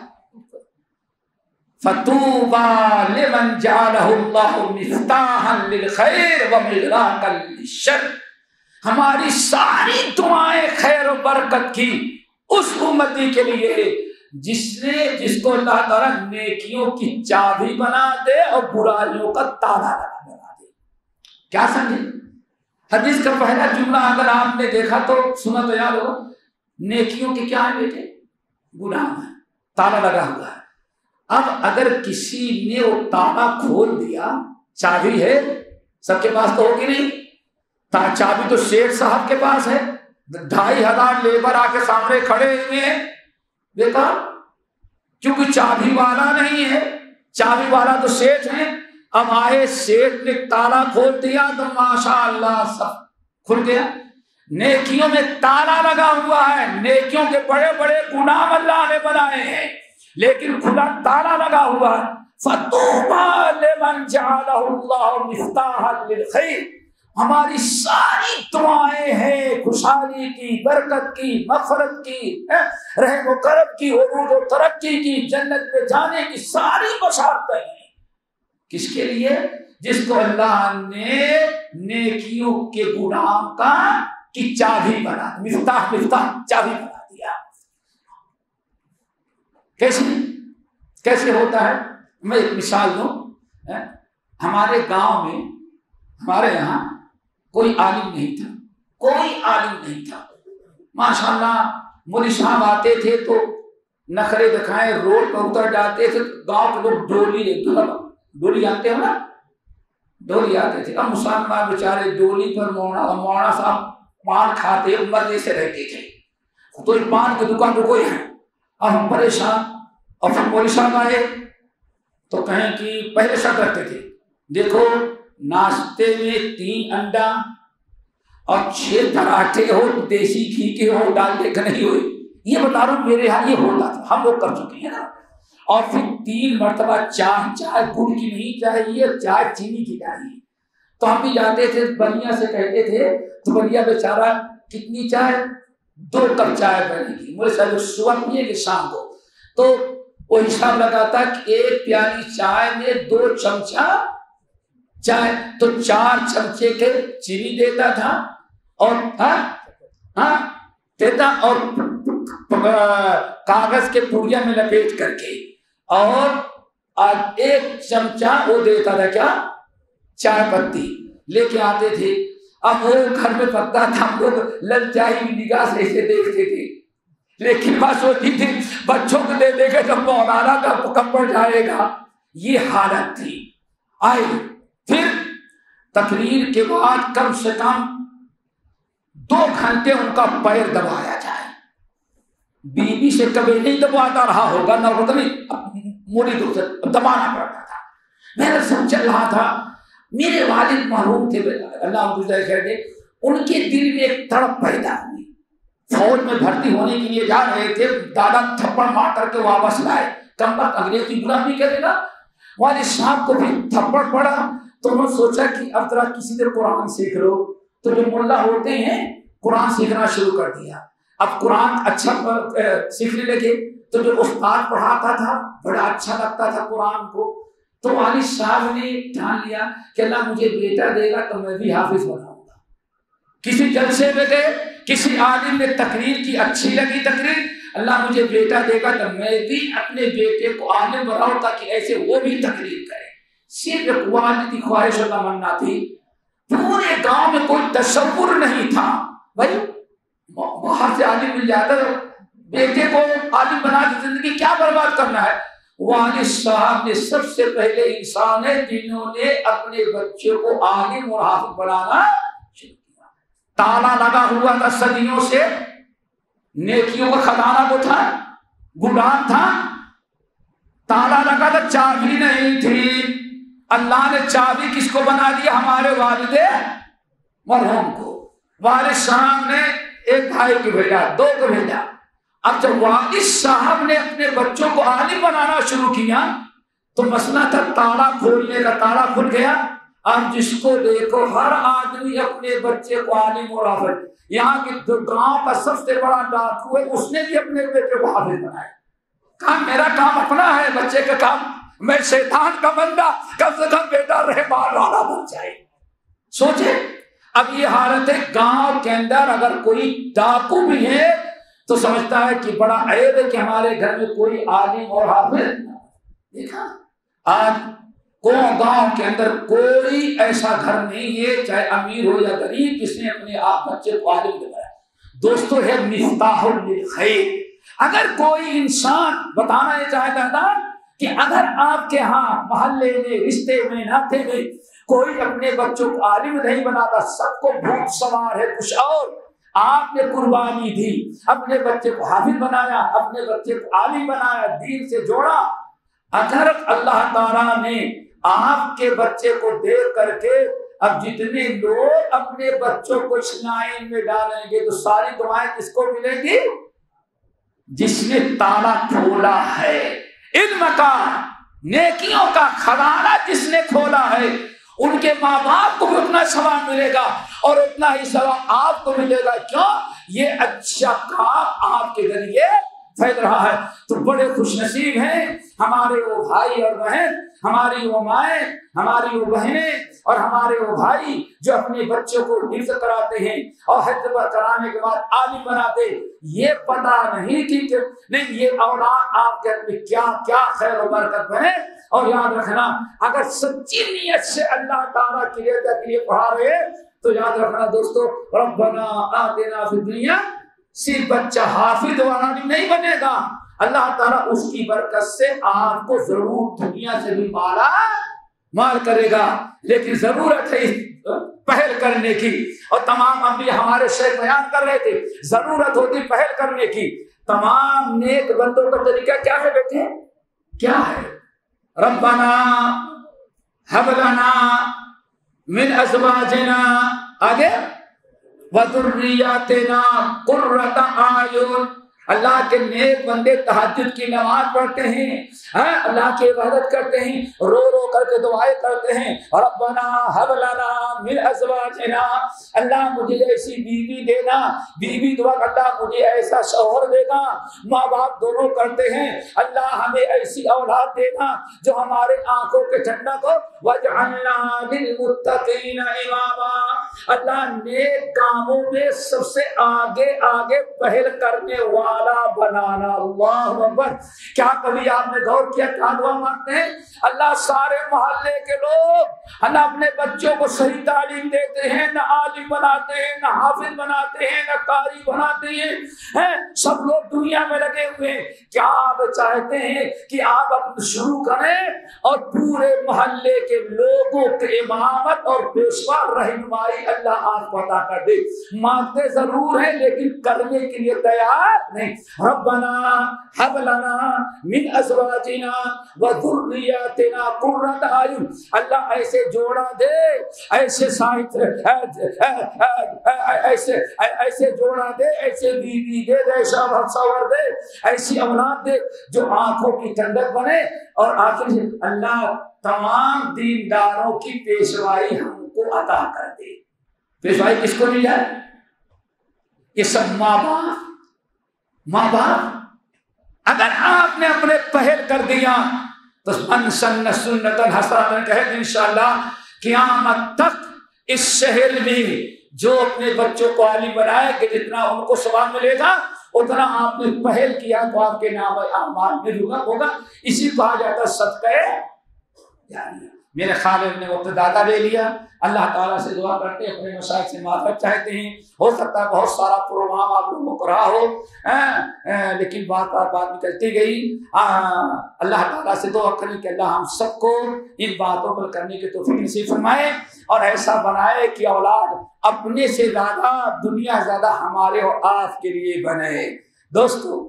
فَطُوبَى لِمَنْ جَعَلَهُ اللَّهُ مِفْتَاحًا لِلْخَيْرِ وَمِغْلَاقًا لِلشَّرِّ. ہماری ساری دعائیں خیر و برکت کی اس امتی کے لیے جس کو اللہ تعالیٰ نیکیوں کی چابی بنا دے اور برائیوں کا تالا بنا دے. کیا سمجھے؟ حدیث کا پہلا جملہ اگر آپ نے دیکھا تو سنا تو یاد ہو, نیکیوں کے کیا ہے بیٹے, گناہ ہے, تالا لگا ہوا ہے. اب اگر کسی نے وہ تالا کھول دیا, چابی ہے سب کے پاس تو ہوگی نہیں, چابی تو شیخ صاحب کے پاس ہے, 2500 لیبر آ کے سامنے کھڑے ہوئے ہیں, دیکھا, کیونکہ چابی والا نہیں ہے, چابی والا تو شیخ ہے. اب آئے شیخ نے تالا کھول دیا تو ماشاء اللہ سب کھل گیا. نیکیوں میں تالا لگا ہوا ہے, نیکیوں کے بڑے بڑے گناہ اللہ نے بنائے ہیں لیکن کھلا تالا لگا ہوا ہے. فَطُوبَى لِمَنْ جَعَلَهُ اللَّهُ مِفْتَاحًا لِلْخَيْرِ. ہماری ساری دعائیں ہیں خوشحالی کی, برکت کی, مغفرت کی, رحم و کرم کی, عروج و ترقی کی, جنت میں جانے کی ساری بشارتیں ہیں. کس کے لیے؟ جس کو اللہ نے نیکیوں کے گودام کی چابی بنا, مفتاح چابی بنا دیا. کیسے ہوتا ہے؟ میں ایک مثال دوں. ہمارے گاؤں میں, ہمارے یہاں کوئی عالم نہیں تھا, ماشاءاللہ. مولوی صاحب آتے تھے تو نخرے دکھائے, روڈ پر اتر جاتے تھے, گاؤں کے لوگ ڈولی آتے ہو نا, ڈولی آتے تھے. اب مسلمان بیچارے ڈولی پر مولانا صاحب پان کھاتے مرنے سے رہتے تھے, تو پان کی دکان پہ کوئی ہے. اب ہم پریشان, اور پھر مولوی صاحب آئے تو کہیں کہ پہلے شرط رکھتے تھے, دیکھو ناشتے میں 3 انڈا اور 6 پراٹھے ہو, دیسی گھی کے ہو, ڈالنے کا نہیں ہوئے. یہ بتا رہا ہوں میرے یہاں یہ ہوتا تھا, ہم لوگ کر چکے ہیں نا. اور پھر 3 مرتبہ چائے گڑ کی نہیں چاہیے, چائے چینی کی چاہیے. تو ہم بھی جاتے تھے بنیا سے کہتے تھے تو بنیا بیچارہ کتنی چائے 2 کپ چائے بنے گی، مجھے سب صبح پیے گی شام کو، تو وہ حساب لگاتا کہ 1 پیالی چائے میں 2 چمچہ چائے، تو 4 چمچے کے چینی دیتا تھا اور دیتا اور کاغذ کے پڑیا میں لپیٹ کر کے، اور 1 چمچہ وہ دیتا تھا کیا چائے پتی لے کے آتے تھے۔ اب وہ گھر میں پکتا تھا، ہم لوگ للچائی نگاہ سے اسے دیکھتے تھے، لیکن بات ہوتی تھی بچوں کو دے دے گا جب مولانا کا کب پڑ جائے گا۔ یہ حالت تھی۔ آئے پھر تقریر کے بعد کم سے کم 2 گھنٹے ان کا پیر دبایا جائے، بیوی سے کبھی نہیں دباتا رہا ہوگا، نہ مریدوں سے دبانا پڑتا تھا۔ میرا سب چل رہا تھا، میرے والد محروم تھے، اللہ خیر دے، ان کے دل میں ایک تڑپ پیدا ہوئی، فوج میں بھرتی ہونے کے لیے جا رہے تھے، دادا تھپڑ مار کر کے واپس لائے، کم وقت انگریز کی غلامی کرے گا، والد صاحب کو بھی تھپڑ پڑا، تو انہوں نے سوچا کہ اب ذرا کسی سے قرآن سیکھ لو، تو جو ملا ہوتے ہیں قرآن سیکھنا شروع کر دیا۔ اب قرآن اچھا سیکھنے لگے، تو جو استاد پڑھاتا تھا بڑا اچھا لگتا تھا قرآن کو، تو والد صاحب نے ٹھان لیا کہ اللہ مجھے بیٹا دے گا تو میں بھی حافظ بناؤں گا۔ کسی جلسے میں گئے، کسی عالم نے تقریر کی، اچھی لگی تقریر، اللہ مجھے بیٹا دے گا تو میں بھی اپنے بیٹے کو عالم بناؤں تاکہ ایسے وہ بھی تقریر کرے۔ صرف ایک والد کی خواہش و تمنا تھی، پورے گاؤں میں کوئی تصور نہیں تھا بھائی باہر سے عالم مل جاتا تو بیٹے کو عالم بنا کے زندگی کیا برباد کرنا ہے۔ والد صاحب نے سب سے پہلے انسان ہے جنہوں نے اپنے بچے کو عالم اور حافظ بنانا شروع کیا۔ تالا لگا ہوا تھا صدیوں سے، نیکیوں کا خزانہ تو تھا، گڈان تھا، تالا لگا تھا، چابی نہیں تھی۔ اللہ نے چابی کس کو بنا دیا؟ ہمارے والد مرحوم کو۔ والد صاحب نے 1 بھائی کو بھیجا، 2 کو بھیجا۔ اب جب والد صاحب نے اپنے بچوں کو عالم بنانا شروع کیا تو مسئلہ تھا تالا کھولنے کا، تالا کھل گیا۔ اب جس کو دیکھو ہر آدمی اپنے بچے کو عالم اور حافظ، یہاں کی گاؤں کا سب سے بڑا ڈاکو ہے، اس نے بھی اپنے بیٹے کو حافظ بنایا۔ کہا میرا کام اپنا ہے، بچے کا کام، میں شیطان کا بندہ، کم سے کم بیٹا رہبان والا بن جائے۔ سوچے اب یہ حالت ہے گاؤں کے اندر، اگر کوئی ڈاکو بھی ہے تو سمجھتا ہے کہ بڑا عیب ہے کہ ہمارے گھر میں کوئی عالم اور حافظ۔ دیکھا آج گاؤں کے اندر کوئی ایسا گھر نہیں ہے، چاہے امیر ہو یا غریب، جس نے اپنے آپ بچے کو عالم بنایا۔ دوستو ہے مفتاح للخیر۔ اگر کوئی انسان بتانا یہ چاہتا تھا کہ اگر آپ کے ہاں محلے میں، رشتے میں، ناطے میں کوئی اپنے بچوں کو عالم نہیں بناتا، سب کو بھوک سوار ہے کچھ اور، آپ نے قربانی دی، اپنے بچے کو حافظ بنایا، اپنے بچے کو عالم بنایا، دین سے جوڑا۔ اگر اللہ تعالیٰ نے آپ کے بچے کو دیکھ کر کے اب جتنے لوگ اپنے بچوں کو اس لائن میں ڈالیں گے تو ساری دعائیں کس کو ملیں گی؟ جس نے تالا کھولا ہے علم کا، نیکیوں کا خزانہ جس نے کھولا ہے، ان کے ماں باپ کو بھی اتنا ثواب ملے گا اور اتنا ہی ثواب آپ کو ملے گا۔ کیوں؟ یہ اچھا کام آپ کے ذریعے پھیل رہا ہے۔ تو بڑے خوش نصیب ہیں ہمارے وہ بھائی اور بہن، ہماری وہ مائیں، ہماری وہ بہنیں اور ہمارے وہ بھائی جو اپنے بچوں کو حفظ کراتے ہیں اور حفظ کرانے کے بعد عالم بناتے۔ یہ پتہ نہیں کہ نہیں یہ اولاد آپ کے اندر کیا کیا خیر و برکت بنے۔ اور یاد رکھنا اگر سچی نیت سے اللہ تعالیٰ کے لیے پڑھا رہے تو یاد رکھنا دوستو، ربنا آتنا فی الدنیا، صرف بچہ حافظ و عالم نہیں بنے گا، اللہ تعالیٰ اس کی برکت سے آپ کو ضرور دنیا سے بھی مال کرے گا۔ لیکن ضرورت ہے پہل کرنے کی، اور تمام انبیاء ہمارے شیخ بیان کر رہے تھے، ضرورت ہوتی پہل کرنے کی۔ تمام نیک بندوں کا طریقہ کیا ہے بیٹے؟ کیا ہے؟ ربنا هب لنا من ازواجنا آگے وذریاتنا قرۃ اعین اللہ کے نیک بندے تہجد کی نماز پڑھتے ہیں، اللہ کی عبادت کرتے ہیں، رو رو کر کے دعائیں کرتے ہیں، ربنا ہب لنا من ازواجنا، اللہ مجھے ایسی بیوی دینا، بیوی دعا اللہ مجھے ایسا شوہر دے گا، ماں باپ دونوں کرتے ہیں، اللہ ہمیں ایسی اولاد دینا جو ہمارے آنکھوں کے ٹھنڈک ہو، وجعلنا للمتقین اماما، اللہ نیک کاموں میں سب سے آگے آگے پہل کرنے والا بنانا۔ اللہ اکبر! کیا کبھی آپ نے غور کیا کیا دعا مانگتے ہیں؟ اللہ سارے محلے کے لوگ اللہ اپنے بچوں کو صحیح تعلیم دیتے ہیں، نہ عالم بناتے ہیں، نہ حافظ بناتے ہیں، نہ قاری بناتے ہیں، سب لوگ دنیا میں لگے ہوئے ہیں۔ کیا آپ چاہتے ہیں کہ آپ شروع کریں اور پورے محلے کے لوگوں کے امامت اور پیشوا رہنمائی اللہ آپ کو عطا کر دے؟ مانگتے ضرور ہیں لیکن کرنے کے لیے تیار نہیں۔ ربنا ہب لنا من ازواجنا وذریاتنا قرۃ اعین، اللہ ایسے جوڑا دے، ایسے ایسے جوڑا دے، ایسے بیوی دے، ایسا شوہر دے، ایسی اولاد دے جو آنکھوں کی ٹھنڈک بنے، اور آخر اللہ تمام دینداروں کی پیشوائی ہم کو عطا کر دے۔ پیشوائی کس کو مل جائے؟ یہ سب ماں باپ اگر آپ نے اپنے پہل کر دیا تو من سن سنتا حسنہ کہے انشاءاللہ قیامت تک اس شہر میں جو اپنے بچوں کو عالم بنائے کہ جتنا ان کو ثواب ملے گا اتنا آپ نے پہل کیا تو آپ کے نام اعمال میں ہوگا۔ اسی کو کہا جاتا ہے صدقہ جاریہ۔ میرے خالد نے وقت زیادہ لے لیا، اللہ تعالیٰ سے دعا کرتے ہیں، اپنے مشائخ سے معذرت چاہتے ہیں، ہو سکتا ہے بہت سارا پروگرام آپ لوگوں کو رہا ہو، لیکن بات نکلتی گئی۔ اللہ تعالیٰ سے دعا کریں کہ اللہ ہم سب کو ان باتوں پر کرنے کی توفیق نصیب فرمائے اور ایسا بنائے کہ اولاد اپنے سے زیادہ دنیا زیادہ ہمارے اور آپ کے لیے بنے۔ دوستو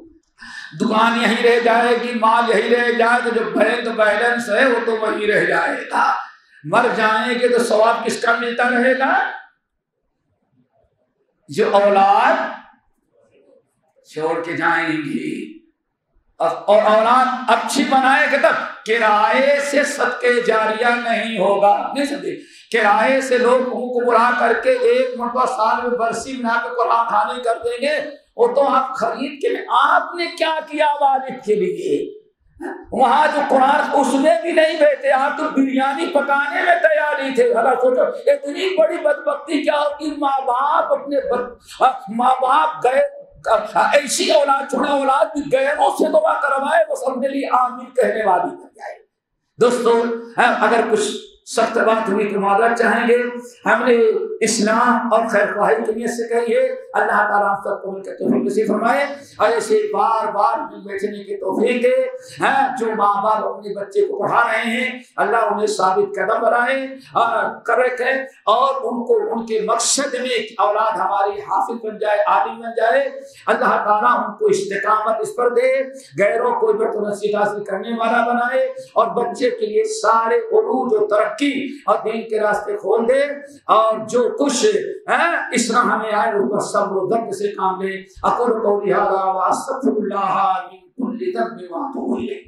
دکان یہیں رہ جائے گی، مال یہی رہ جائے گا، جو بینک بیلنس ہے وہ تو وہی رہ جائے گا۔ مر جائیں گے تو ثواب کس کا ملتا رہے گا؟ جو اولاد چھوڑ کے جائیں گی، اور اولاد اچھی بنائے گا تب کرائے سے صدقے جاریہ نہیں ہوگا۔ نہیں سمجھے؟ کرائے سے لوگ کو بلا کر کے ایک مرتبہ سال میں برسی بنا کے قرآن خوانی کر دیں گے، وہ تو آپ خرید کے، آپ نے کیا کیا والد کے لیے؟ وہاں جو قرآن اس میں بھی نہیں بیٹھے، آپ تو بریانی پکانے میں تیار نہیں تھے۔ اللہ سوچو اتنی بڑی بدبختی کیا ہوگی، ماں باپ اپنے ماں باپ گئے، ایسی اولاد چھوڑا، اولاد بھی غیروں سے دعا کروائے بس اپنے لیے آمین کہنے والی بن جائے۔ دوستو اگر کچھ سخت بات ہوئی تو معذرت چاہیں گے، ہم نے اسلام اور خیر خواہی کی نیت سے کہیے، اللہ تعالیٰ آپ سب کو مل کر توفیق نصیب فرمائے اور ایسے بار بار بیٹھنے کی توفیق دے۔ جو ماں باپ اپنے بچے کو پڑھا رہے ہیں اللہ انہیں ثابت قدم بنائے کر رکھے، اور ان کو ان کے مقصد میں اولاد ہماری حافظ بن جائے، عالم بن جائے، اللہ تعالیٰ ان کو استقامت اس پر دے، غیروں کو عبرت و نصیحت حاصل کرنے والا بنائے، اور بچے کے لیے سارے عروج و ترقی اور دین کے راستے کھول دے، اور جو کچھ اس راہ میں آئے اس پر صبر و ضبط سے کام لے۔ اقول قولی ھذا واستغفر اللہ من کل ذنب واتوب الیہ۔